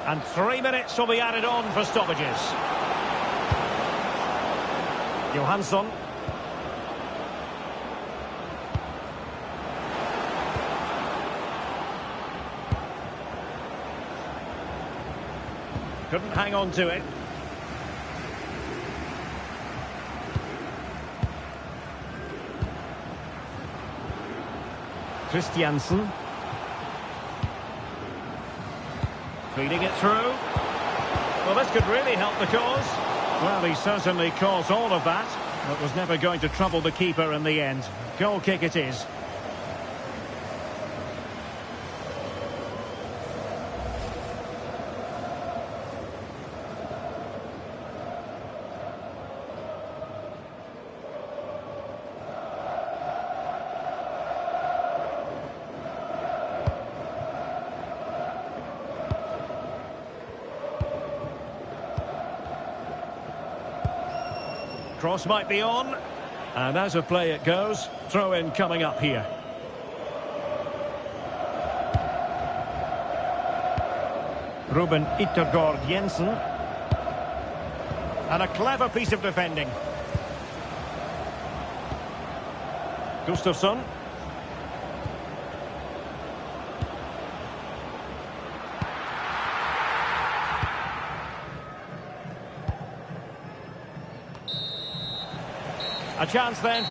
And 3 minutes will be added on for stoppages. Johansson. Couldn't hang on to it. Christiansen. Feeding it through. Well, this could really help the cause. Well, he certainly caused all of that, but was never going to trouble the keeper in the end. Goal kick it is. Cross might be on, and out of play it goes. Throw in coming up here. Ruben Yttergård Jensen. And a clever piece of defending. Gustafsson. A chance then.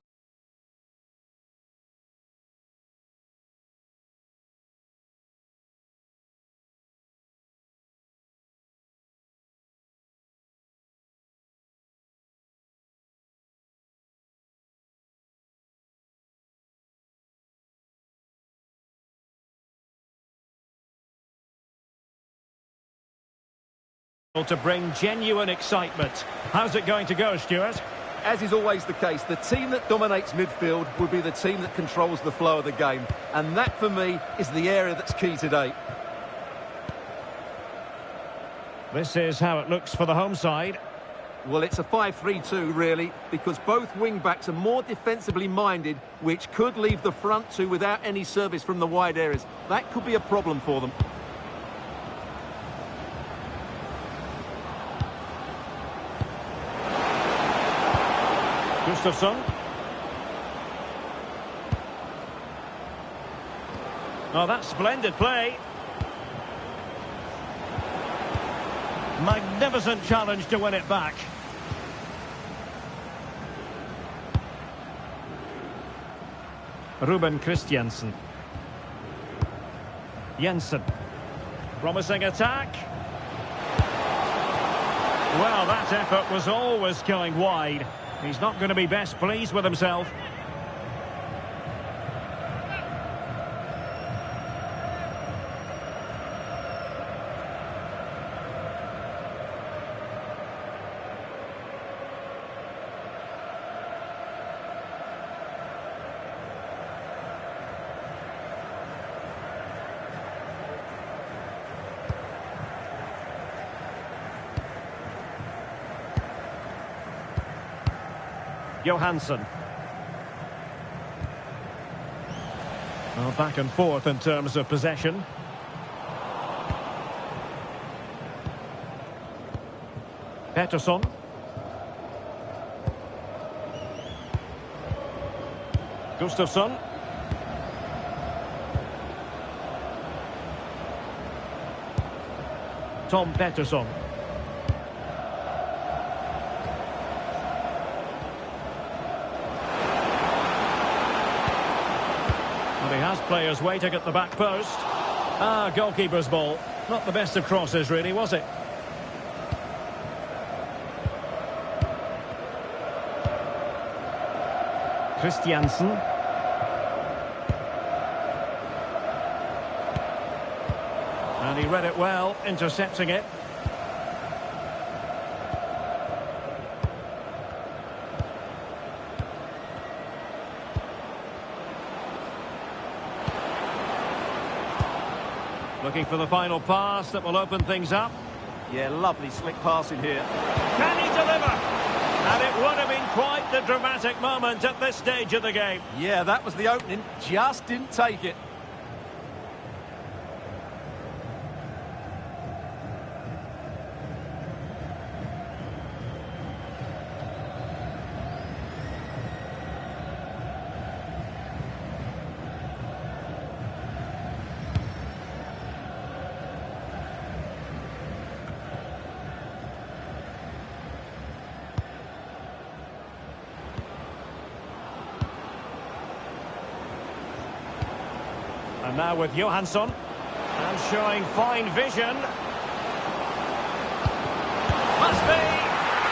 To bring genuine excitement. How's it going to go, Stuart? As is always the case, the team that dominates midfield will be the team that controls the flow of the game. And that, for me, is the area that's key today. This is how it looks for the home side. Well, it's a 5-3-2, really, because both wing-backs are more defensively minded, which could leave the front two without any service from the wide areas. That could be a problem for them. Gustafsson. Oh, that's splendid play. Magnificent challenge to win it back. Ruben Christiansen. Jensen. Promising attack. Well, that effort was always going wide. He's not going to be best pleased with himself. Johansson. Well, back and forth in terms of possession. Pettersson. Gustafsson. Tom Pettersson. He has players waiting at the back post. Goalkeeper's ball. Not the best of crosses, really, was it? Christiansen. And he read it well, intercepting it. Looking for the final pass that will open things up. Yeah, lovely slick passing here. Can he deliver? And it would have been quite the dramatic moment at this stage of the game. Yeah, that was the opening. Just didn't take it. And now with Johansson, and showing fine vision. Must be!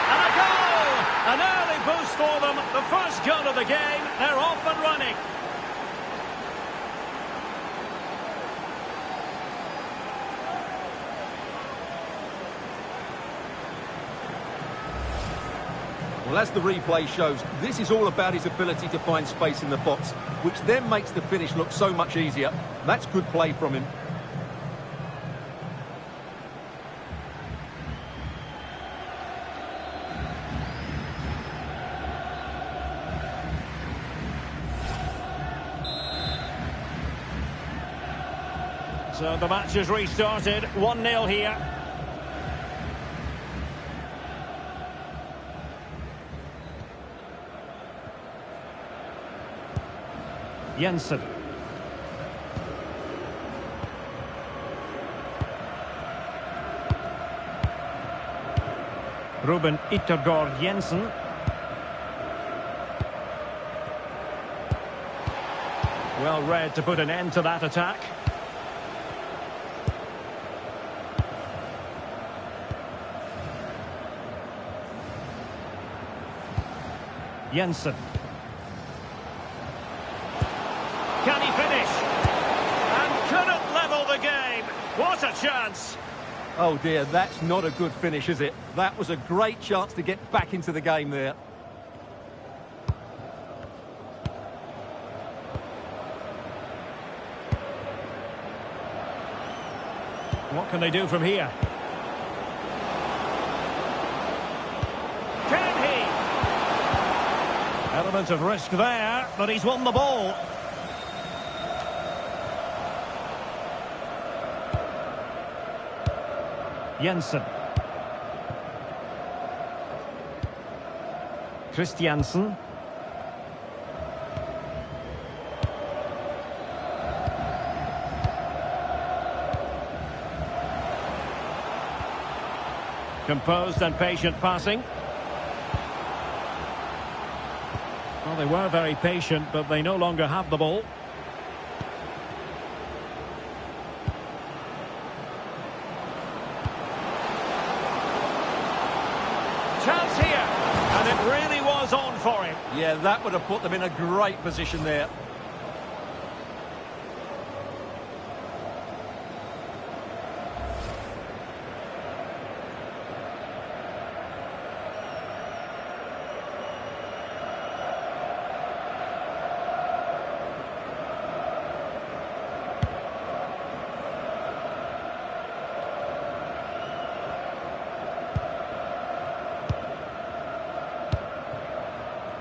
And a goal! An early boost for them. The first goal of the game. They're off and running. Well, as the replay shows, this is all about his ability to find space in the box, which then makes the finish look so much easier. That's good play from him. So the match has restarted. 1-0 here. Jensen. Ruben Yttergård Jensen. Well read to put an end to that attack. Jensen. Can he finish? And couldn't level the game. What a chance! Oh dear, that's not a good finish, is it? That was a great chance to get back into the game there. What can they do from here? Can he? Element of risk there, but he's won the ball. Jensen. Christiansen. Composed and patient passing. Well, Well, they were very patient, but they no longer have the ball. Chance here, and it really was on for him. Yeah, that would have put them in a great position there.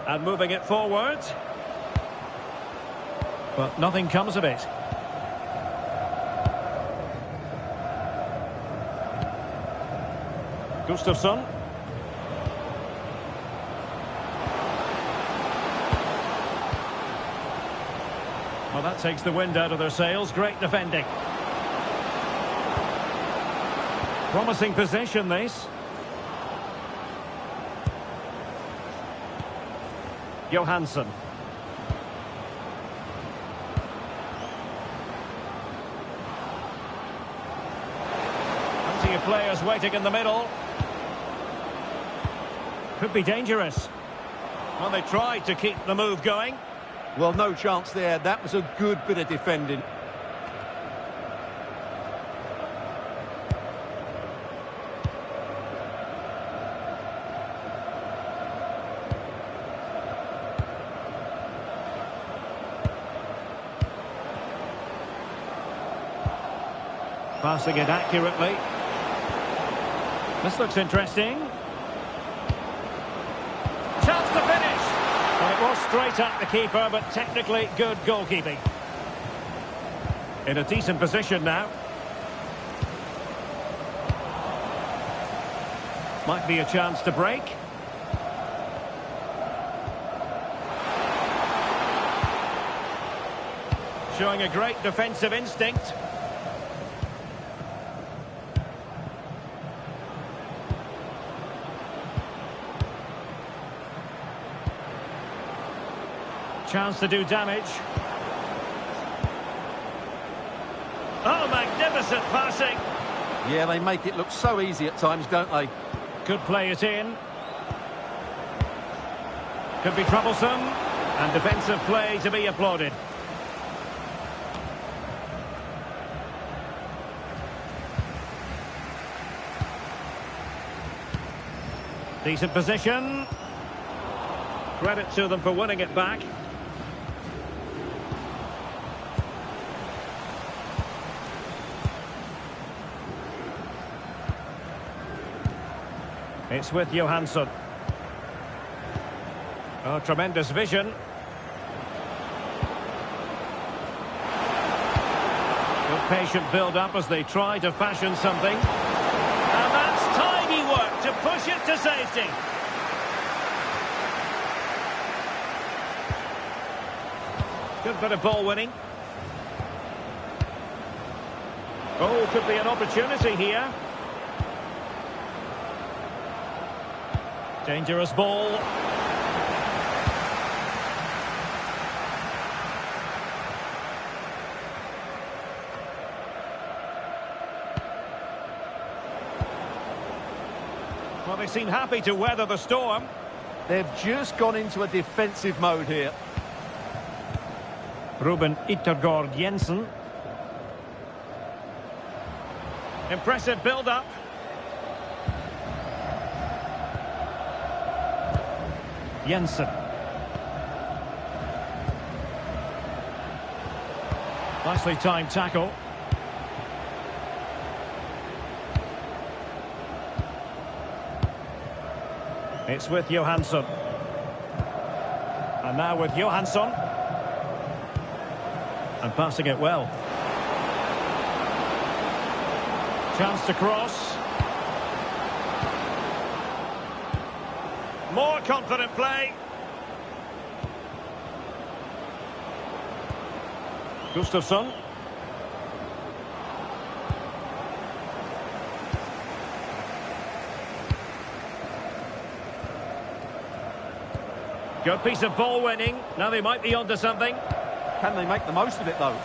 And moving it forward. But nothing comes of it. Gustafsson. Well, that takes the wind out of their sails. Great defending. Promising possession, this. Johansson. Plenty of players waiting in the middle. Could be dangerous. Well, they tried to keep the move going. Well, no chance there. That was a good bit of defending. Passing it accurately. This looks interesting. Chance to finish. Well, it was straight at the keeper, but technically good goalkeeping. In a decent position now. Might be a chance to break. Showing a great defensive instinct. Chance to do damage. Oh, magnificent passing. Yeah, they make it look so easy at times, don't they? Could play it in. Could be troublesome. And defensive play to be applauded. Decent position. Credit to them for winning it back. It's with Johansson. Oh, tremendous vision. Good patient build-up as they try to fashion something. And that's tidy work to push it to safety. Good bit of ball winning. Oh, could be an opportunity here. Dangerous ball. Well, they seem happy to weather the storm. They've just gone into a defensive mode here. Ruben Yttergård Jensen. Impressive build-up. Jensen. Nicely timed tackle. It's with Johansson. And now with Johansson. And passing it well. Chance to cross. More confident play. Gustafsson. Good piece of ball winning. Now they might be onto something. Can they make the most of it, though?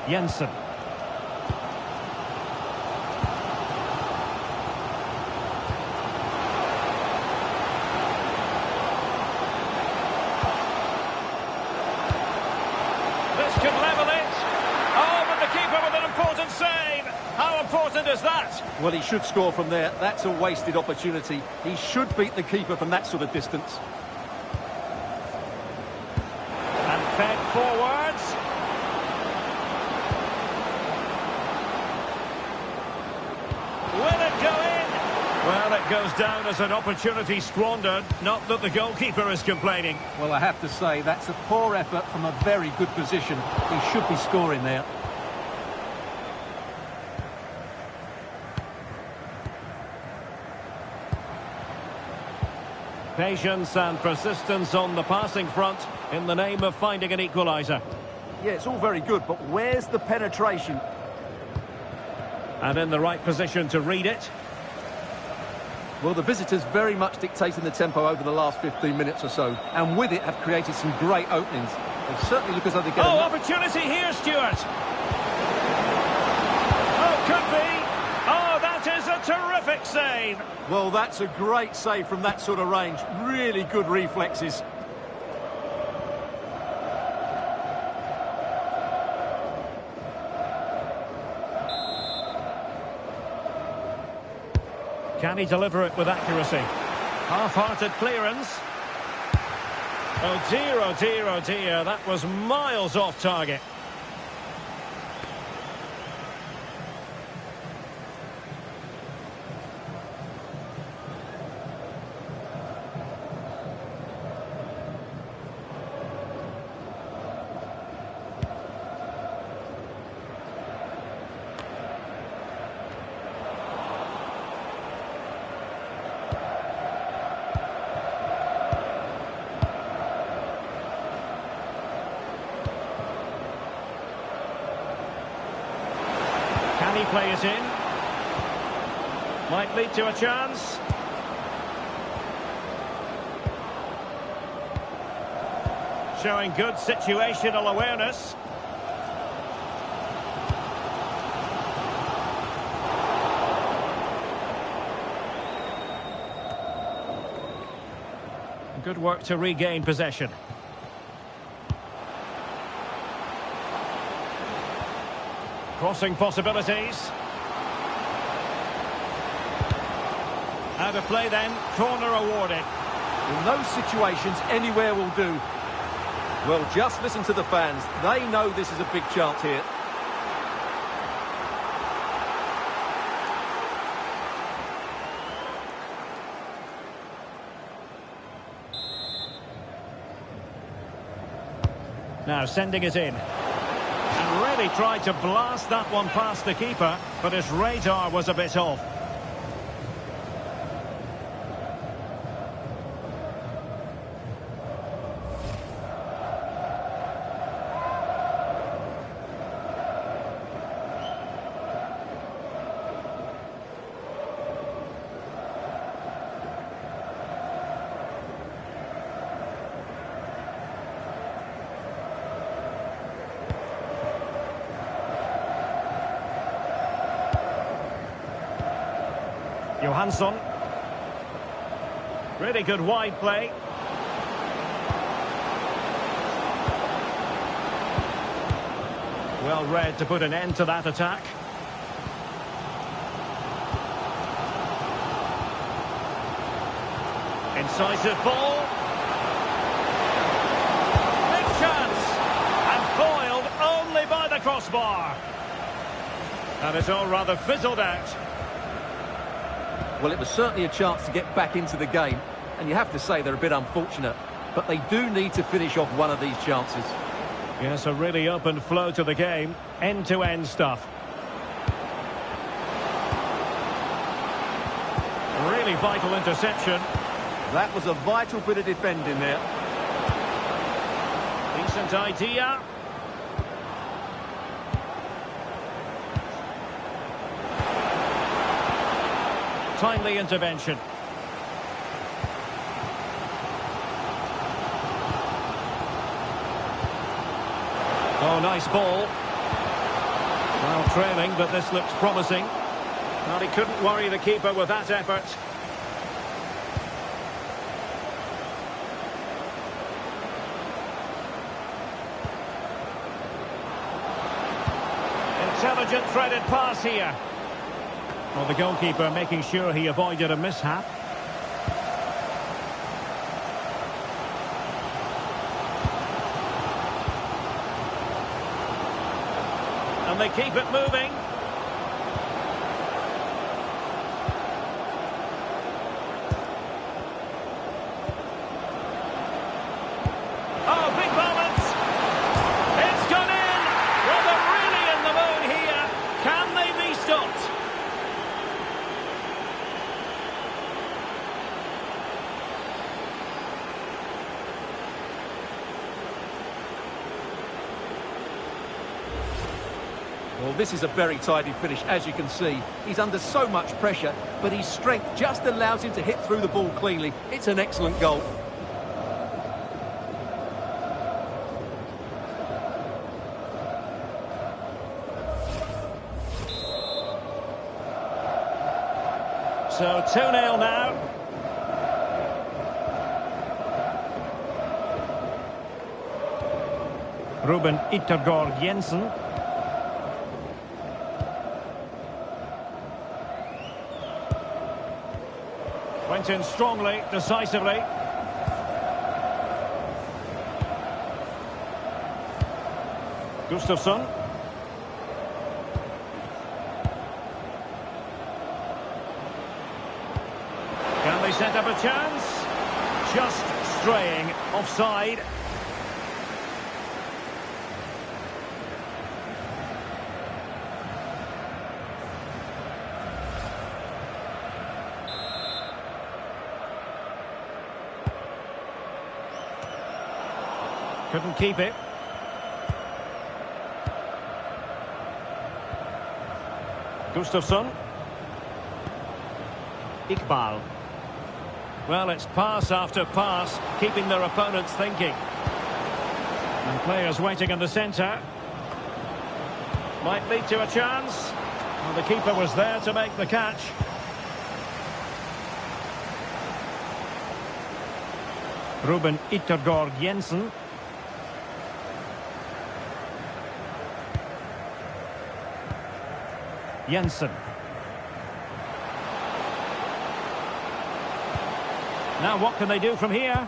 Jensen. This could level it. Oh, but the keeper with an important save. How important is that? Well, he should score from there. That's a wasted opportunity. He should beat the keeper from that sort of distance. And fed forwards. Will it go in? Well, it goes down as an opportunity squandered. Not that the goalkeeper is complaining. Well, I have to say, that's a poor effort from a very good position. He should be scoring there. Patience and persistence on the passing front in the name of finding an equaliser. Yeah, it's all very good, but where's the penetration? And in the right position to read it. Well, the visitors very much dictating the tempo over the last 15 minutes or so, and with it have created some great openings. They certainly look as though they're getting... Oh, opportunity here, Stuart! Oh, could be! Oh, that is a terrific save! Well, that's a great save from that sort of range. Really good reflexes. Can he deliver it with accuracy? Half-hearted clearance. Oh dear, oh dear, oh dear. That was miles off target. Can he play it in? Might lead to a chance. Showing good situational awareness. Good work to regain possession. Crossing possibilities. Out of play then, corner awarded. In those situations, anywhere will do. Well, just listen to the fans. They know this is a big chance here. Now sending it in. And really tried to blast that one past the keeper, but his radar was a bit off. Johansson. Really good wide play. Well read to put an end to that attack. Incisive ball. Big chance. And foiled only by the crossbar. And it's all rather fizzled out. Well, it was certainly a chance to get back into the game, and you have to say they're a bit unfortunate, but they do need to finish off one of these chances. Yes, a really open flow to the game, end-to-end stuff. Really vital interception. That was a vital bit of defending there. Decent idea. Timely intervention. Oh, nice ball. Well, trailing, but this looks promising. Well, he couldn't worry the keeper with that effort. Intelligent threaded pass here. Well, the goalkeeper making sure he avoided a mishap. And they keep it moving. Oh, big moment! It's gone in! Well, they're really in the mood here. Can they be stopped? Well, this is a very tidy finish, as you can see. He's under so much pressure, but his strength just allows him to hit through the ball cleanly. It's an excellent goal. So 2-0 now. Ruben Yttergård Jensen. Went in strongly, decisively. Gustafsson. Can they set up a chance? Just straying offside. Couldn't keep it. Gustafsson. Iqbal. Well, it's pass after pass, keeping their opponents thinking. And players waiting in the centre. Might lead to a chance. Well, the keeper was there to make the catch. Ruben Yttergård Jensen. Jensen. Now what can they do from here?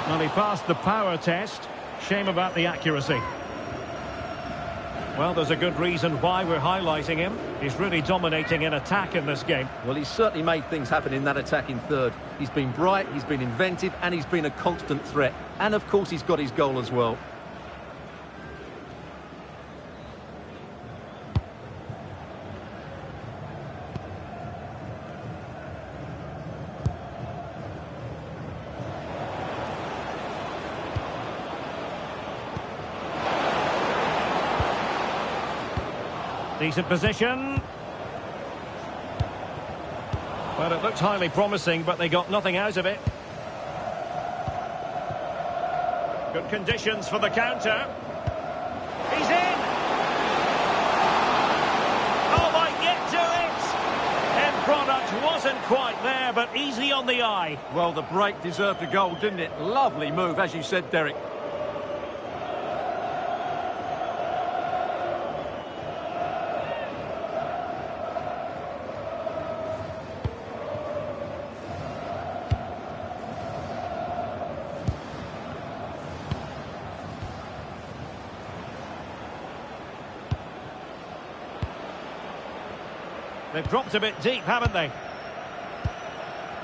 Well, he passed the power test. Shame about the accuracy. Well, there's a good reason why we're highlighting him. He's really dominating in attack in this game. Well, he's certainly made things happen in that attacking third. He's been bright, he's been inventive, and he's been a constant threat. And, of course, he's got his goal as well. Decent position. Well, it looked highly promising, but they got nothing out of it. Good conditions for the counter. He's in! Oh, might get to it! End product wasn't quite there, but easy on the eye. Well, the break deserved a goal, didn't it? Lovely move, as you said, Derek. They've dropped a bit deep, haven't they?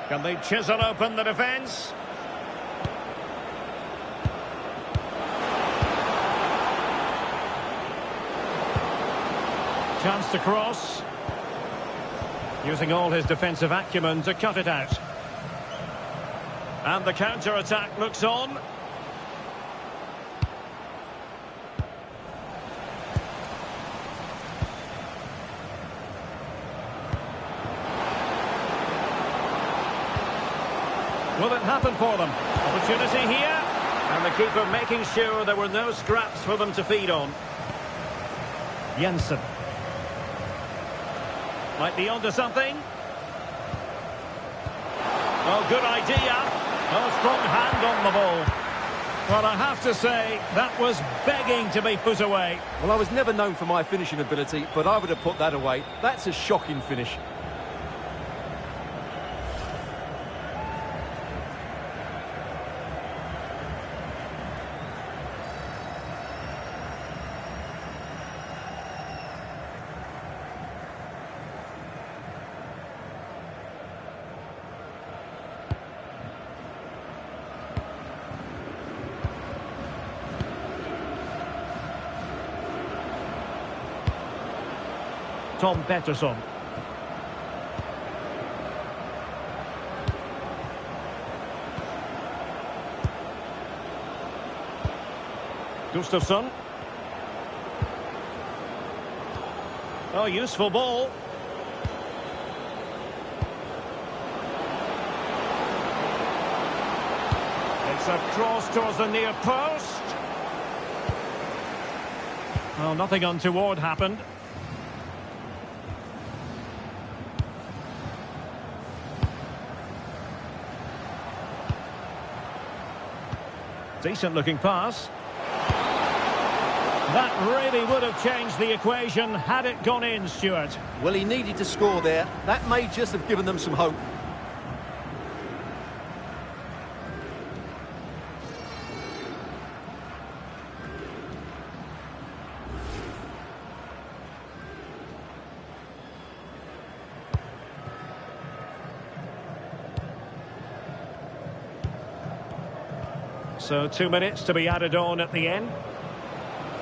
Can they chisel open the defence? Chance to cross. Using all his defensive acumen to cut it out. And the counter-attack looks on. Will it happen for them? Opportunity here. And the keeper making sure there were no scraps for them to feed on. Jensen. Might be onto something. Oh, good idea. Oh, strong hand on the ball. Well, I have to say, that was begging to be put away. Well, I was never known for my finishing ability, but I would have put that away. That's a shocking finish. Tom Pettersson. Gustafsson. Oh, useful ball. It's a cross towards the near post. Well, nothing untoward happened. Decent looking pass. That really would have changed the equation had it gone in, Stuart. Well, he needed to score there. That may just have given them some hope. So 2 minutes to be added on at the end.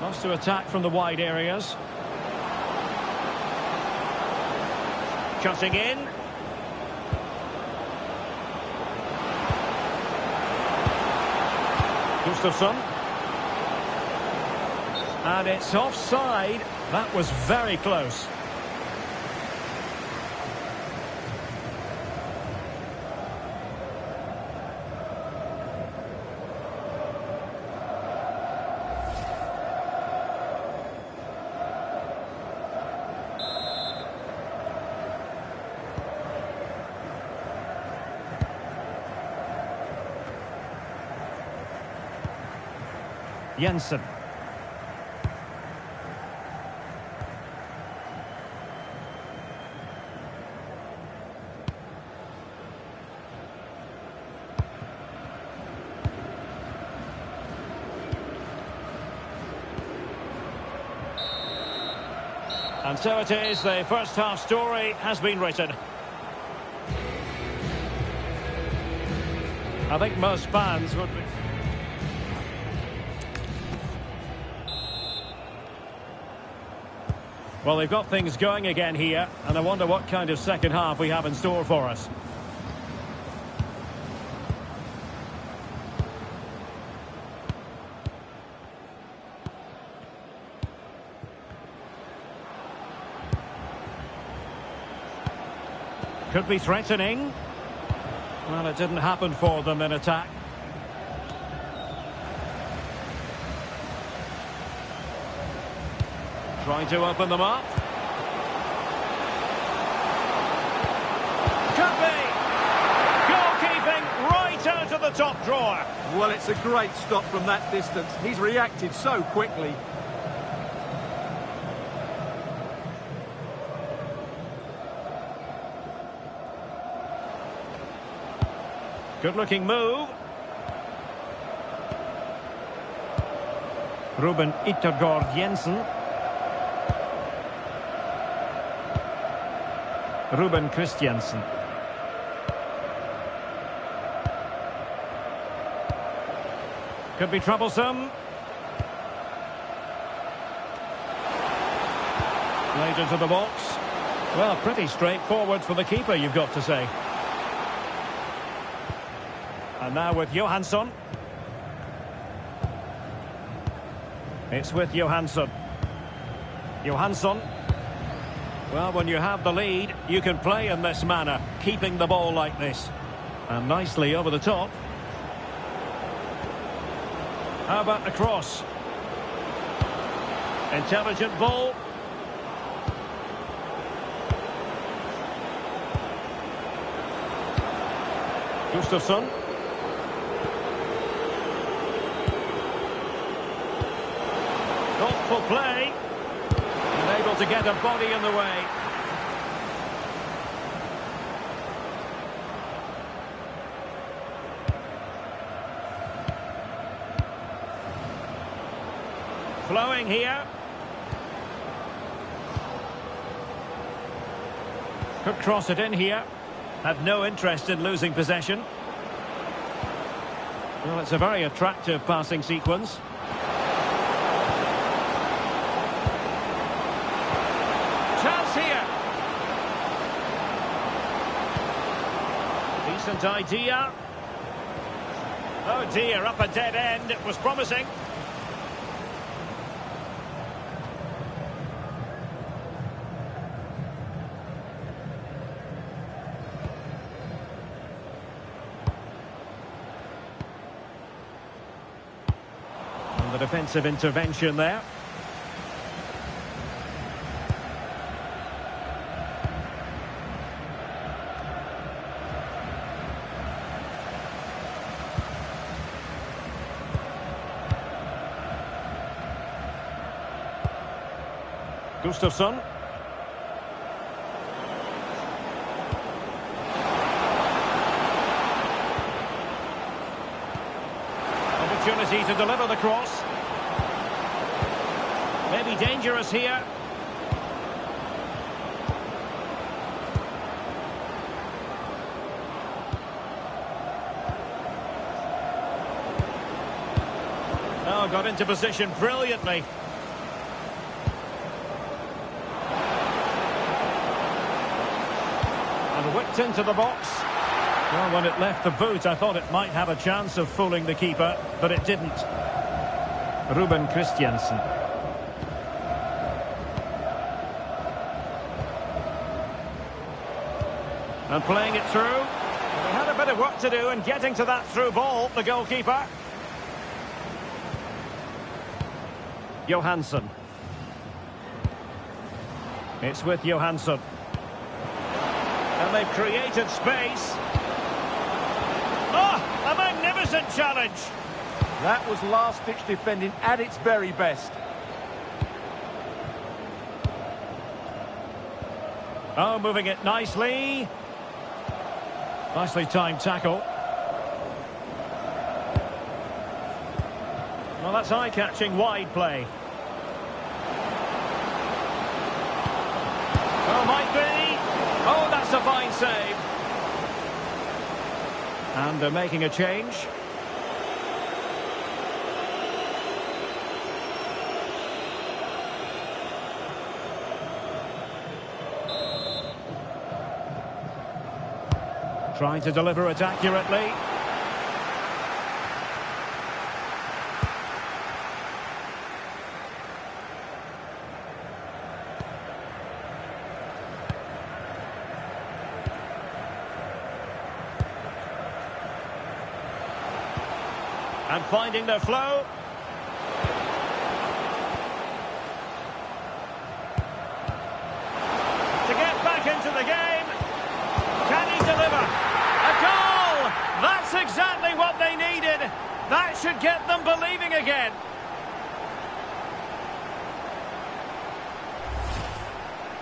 Wants to attack from the wide areas. Cutting in. Gustafsson. And it's offside. That was very close. Jensen. And so it is, the first half story has been written. I think most fans would be... Well, they've got things going again here, and I wonder what kind of second half we have in store for us. Could be threatening. Well, it didn't happen for them in attack. Trying to open them up. Could be! Goalkeeping right out of the top drawer. Well, it's a great stop from that distance. He's reacted so quickly. Good-looking move. Ruben Yttergård Jensen. Ruben Christiansen. Could be troublesome. Played into the box. Well, pretty straightforward for the keeper, you've got to say. And now with Johansson. It's with Johansson. Johansson. Well, when you have the lead, you can play in this manner, keeping the ball like this. And nicely over the top. How about the cross? Intelligent ball. Gustafsson. Thoughtful play. And able to get a body in the way. Flowing here. Could cross it in here. Had no interest in losing possession. Well, it's a very attractive passing sequence. Chance here. Decent idea. Oh dear, up a dead end. It was promising. The defensive intervention there. Gustafsson. Opportunity to deliver the cross. Maybe dangerous here. Oh, got into position brilliantly. And whipped into the box. Well, when it left the boot, I thought it might have a chance of fooling the keeper, but it didn't. Ruben Christiansen. And playing it through. They had a bit of work to do in getting to that through ball, the goalkeeper. Johansson. It's with Johansson. And they've created space. Oh, a magnificent challenge. That was last-ditch defending at its very best. Oh, moving it nicely. Nicely timed tackle. Well, that's eye-catching wide play. Oh, might be. Oh, that's a fine save. And they're making a change. Trying to deliver it accurately. And finding their flow. To get back into the game. Can he deliver? A goal! That's exactly what they needed. That should get them believing again.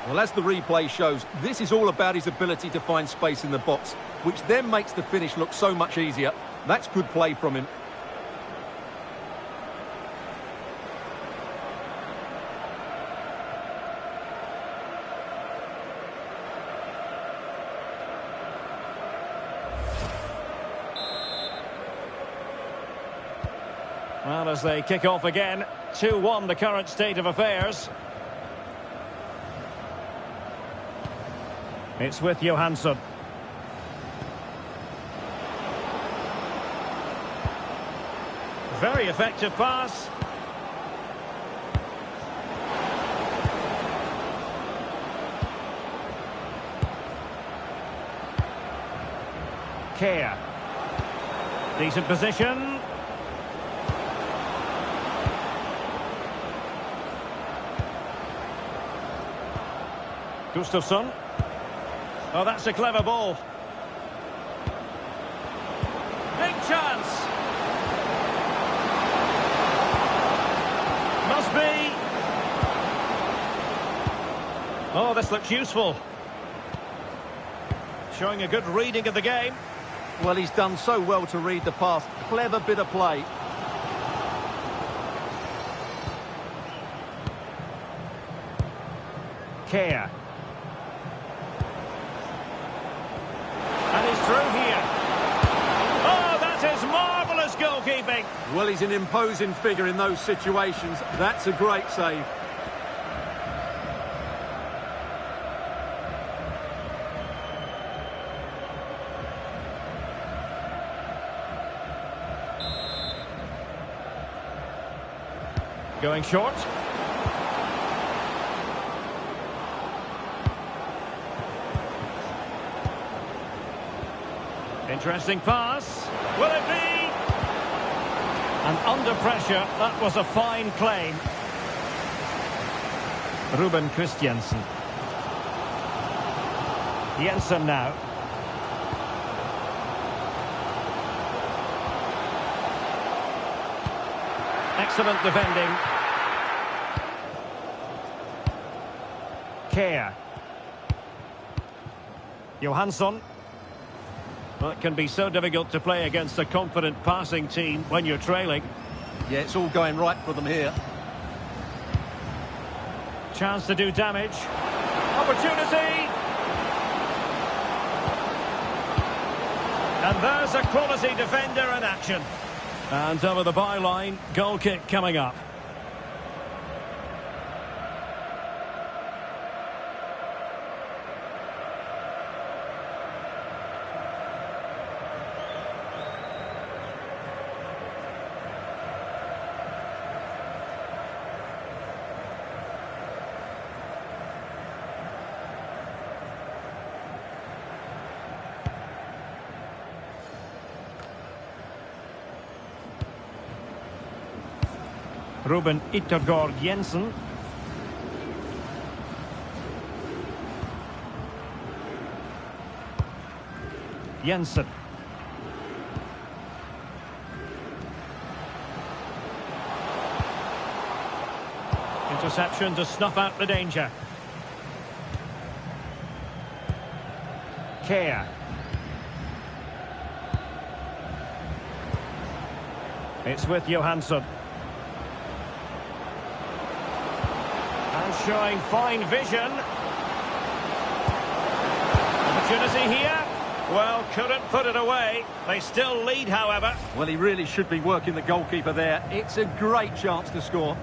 Well, as the replay shows, this is all about his ability to find space in the box, which then makes the finish look so much easier. That's good play from him. Well, as they kick off again, 2-1 the current state of affairs. It's with Johansson. Very effective pass. Care. Decent position. Gustafsson. Oh, that's a clever ball. Big chance. Must be. Oh, this looks useful. Showing a good reading of the game. Well, he's done so well to read the pass. Clever bit of play. Care. And he's through here. Oh, that is marvellous goalkeeping. Well, he's an imposing figure in those situations. That's a great save. Going short. Interesting pass. Will it be? And under pressure, that was a fine claim. Ruben Christiansen. Jensen now. Excellent defending. Care. Johansson. Well, it can be so difficult to play against a confident passing team when you're trailing. Yeah, it's all going right for them here. Chance to do damage. Opportunity! And there's a quality defender in action. And over the byline, goal kick coming up. Ruben Yttergård Jensen. Jensen. Interception to snuff out the danger. Care. It's with Johansson. And showing fine vision. Opportunity here. Well, couldn't put it away. They still lead, however. Well, he really should be working the goalkeeper there. It's a great chance to score.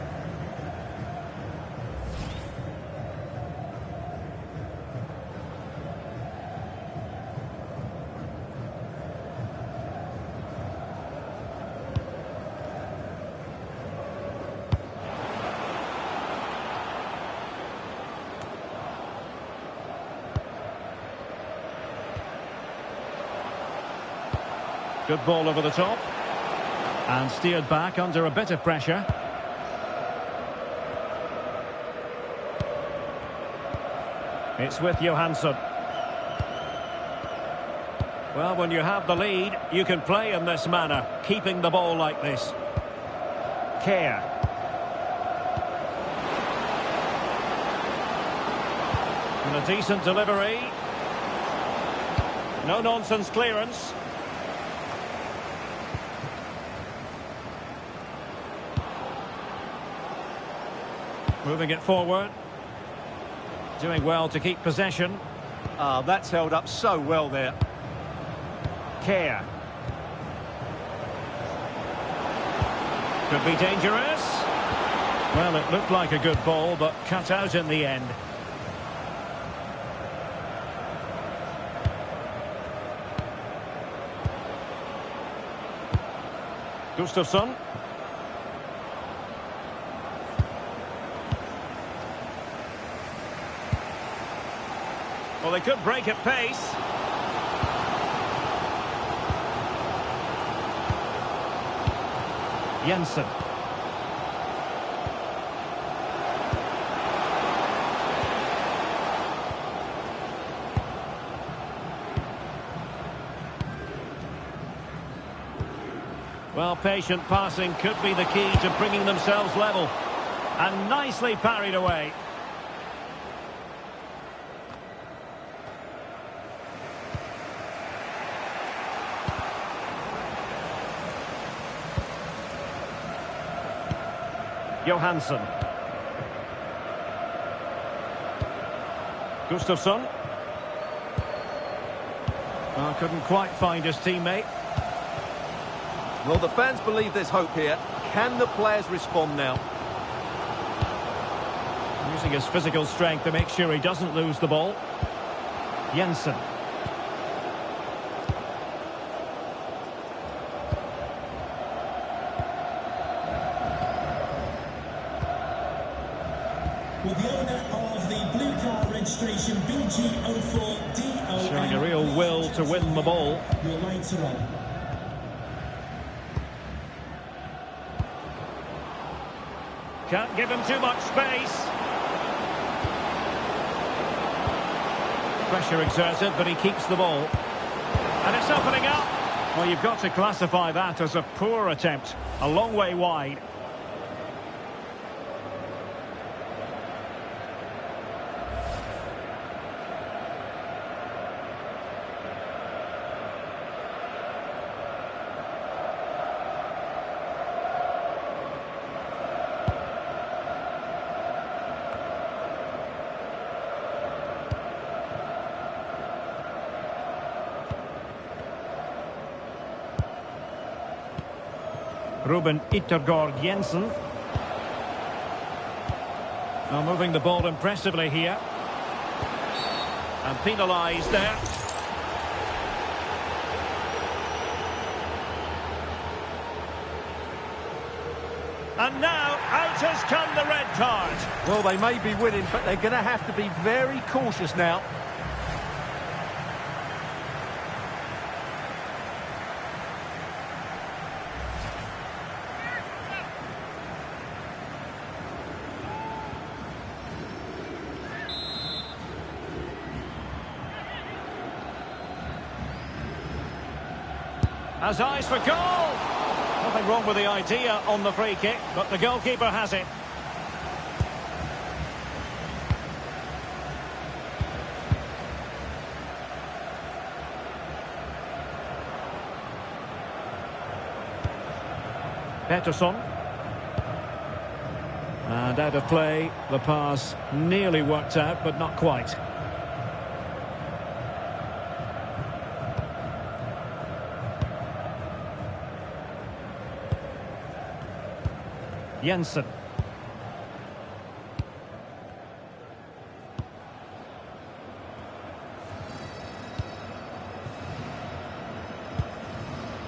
Good ball over the top. And steered back under a bit of pressure. It's with Johansson. Well, when you have the lead, you can play in this manner, keeping the ball like this. Care. And a decent delivery. No-nonsense clearance. Moving it forward. Doing well to keep possession. Ah, that's held up so well there. Care. Could be dangerous. Well, it looked like a good ball, but cut out in the end. Gustafsson. Well, they could break at pace. Jensen. Well, patient passing could be the key to bringing themselves level. And nicely parried away. Johansson. Gustafsson. Oh, couldn't quite find his teammate. Well, the fans believe there's hope here. Can the players respond now? Using his physical strength to make sure he doesn't lose the ball. Jensen. With the owner of the blue car registration BG04DO. Showing a real will to win the ball. Your lights are on. Can't give him too much space. Pressure exerted, but he keeps the ball. And it's opening up. Well, you've got to classify that as a poor attempt. A long way wide. Ruben Yttergård Jensen. Now moving the ball impressively here. And penalised there. And now out has come the red card. Well, they may be winning, but they're going to have to be very cautious now. Has eyes for goal. Nothing wrong with the idea on the free kick, but the goalkeeper has it. Pettersson. And out of play, the pass nearly worked out, but not quite. Jensen.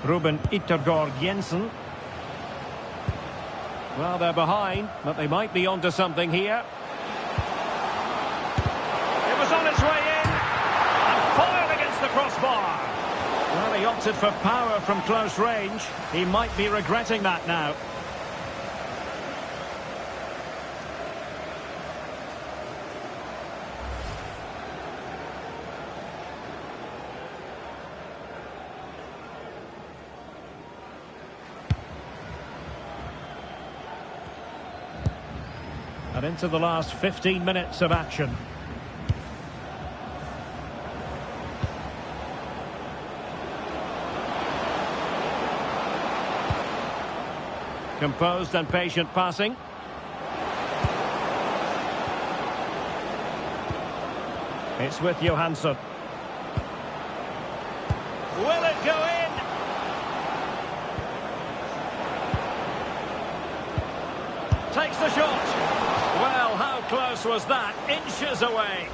Ruben Yttergård Jensen. Well, they're behind, but they might be onto something here. It was on its way in and fired against the crossbar. Well, he opted for power from close range. He might be regretting that now. And into the last 15 minutes of action. Composed and patient passing. It's with Johansson. Will it go in? Takes the shot. Well, how close was that? Inches away.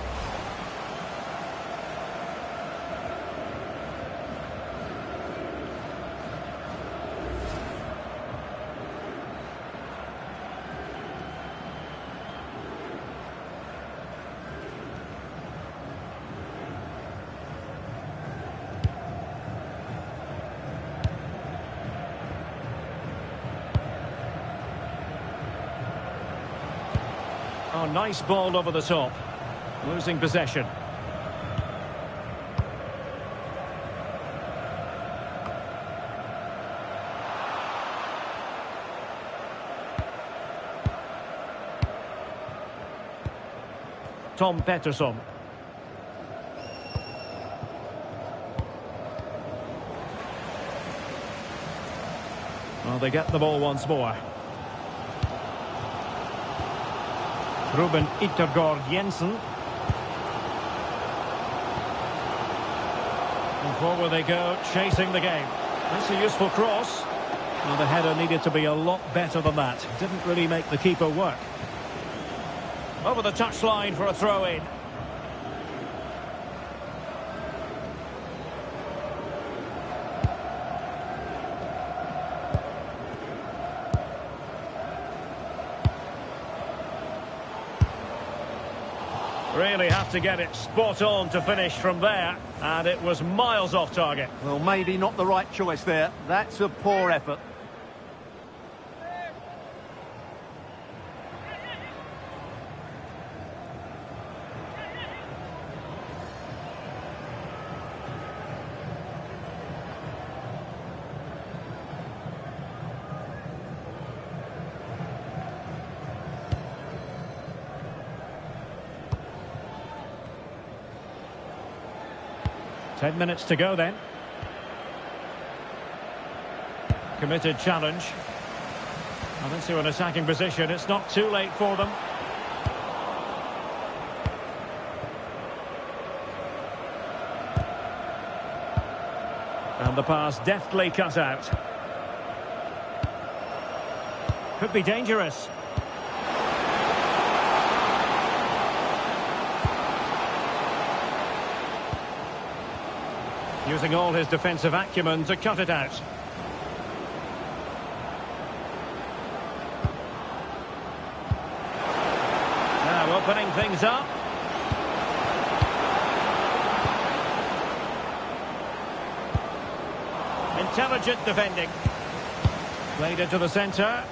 Oh, nice ball over the top. Losing possession. Tom Pettersson. Well, they get the ball once more. Ruben Yttergård Jensen. And forward they go, chasing the game. That's a useful cross. Well, the header needed to be a lot better than that. Didn't really make the keeper work. Over the touchline for a throw-in. Really have to get it spot on to finish from there, and it was miles off target. Well, maybe not the right choice there. That's a poor effort. Ten minutes to go then. Committed challenge. And into an attacking position. It's not too late for them. And the pass deftly cut out. Could be dangerous. Using all his defensive acumen to cut it out. Now opening things up. Intelligent defending. Played into the centre.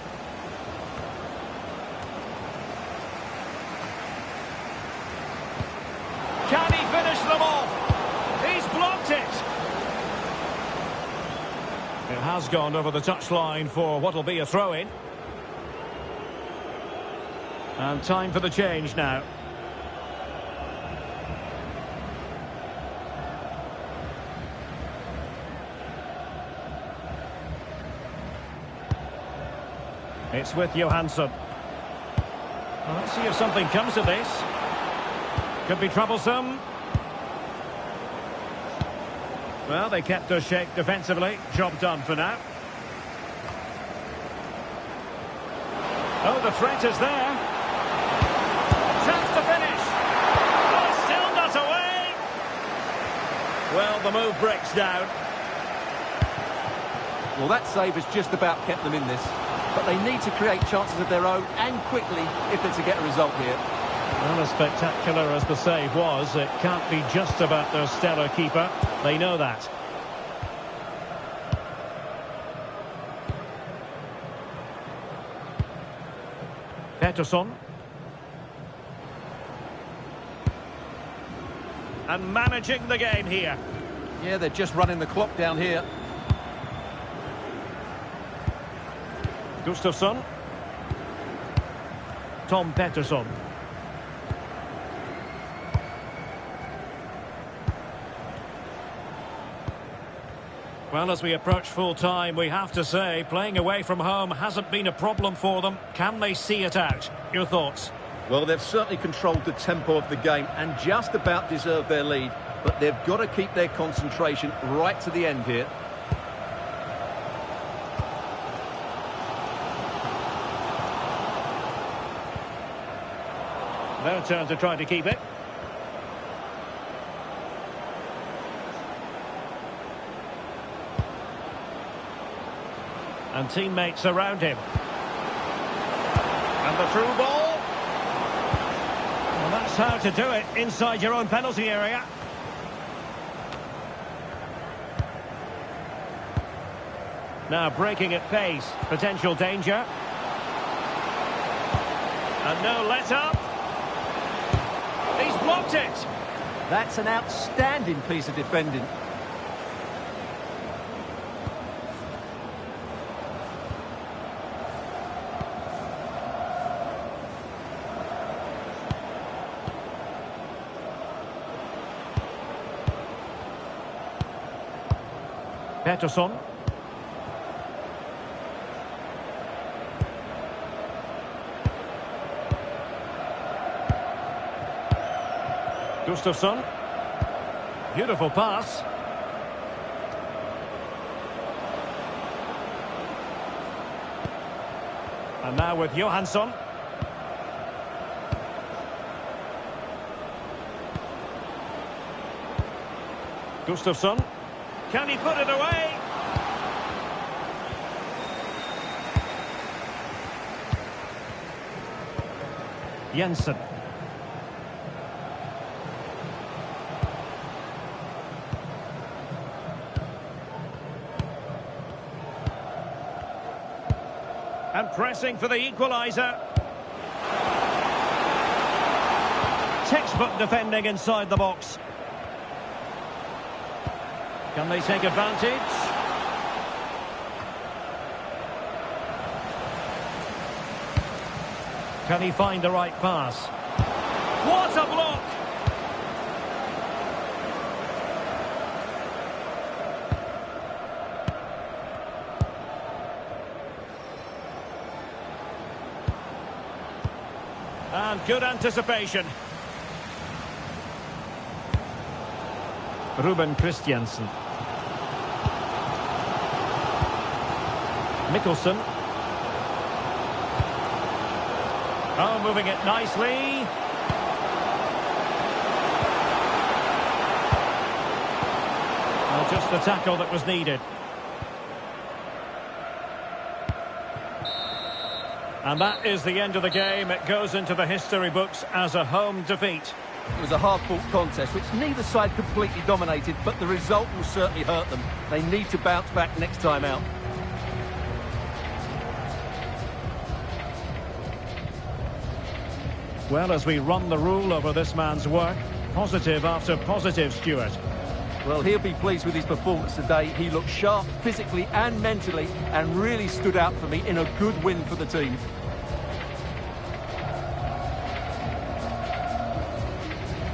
Can he finish them off? He's blocked it. It has gone over the touchline for what will be a throw-in. And time for the change now. It's with Johansson. Well, let's see if something comes of this. Could be troublesome. Well, they kept us shape defensively. Job done for now. Oh, the threat is there. Chance to finish. Oh, still not away. Well, the move breaks down. Well, that save has just about kept them in this. But they need to create chances of their own, and quickly, if they're to get a result here. Well, as spectacular as the save was, it can't be just about their stellar keeper. They know that. Pettersson. And managing the game here. Yeah, they're just running the clock down here. Gustafsson. Tom Pettersson. Well, as we approach full time, we have to say, playing away from home hasn't been a problem for them. Can they see it out? Your thoughts? Well, they've certainly controlled the tempo of the game and just about deserved their lead. But they've got to keep their concentration right to the end here. Their turn to try to keep it. And teammates around him. And the through ball. Well, that's how to do it inside your own penalty area. Now breaking at pace. Potential danger. And no let-up. He's blocked it. That's an outstanding piece of defending. Pettersson. Gustafsson. Beautiful pass. And now with Johansson. Gustafsson. Can he put it away? Jensen. And pressing for the equaliser. Textbook defending inside the box. Can they take advantage? Can he find the right pass? What a block! And good anticipation. Ruben Christiansen. Mikkelsen. Oh, moving it nicely. Well, just the tackle that was needed. And that is the end of the game. It goes into the history books as a home defeat. It was a hard-fought contest, which neither side completely dominated, but the result will certainly hurt them. They need to bounce back next time out. Well, as we run the rule over this man's work, positive after positive, Stuart. Well, he'll be pleased with his performance today. He looked sharp physically and mentally and really stood out for me in a good win for the team.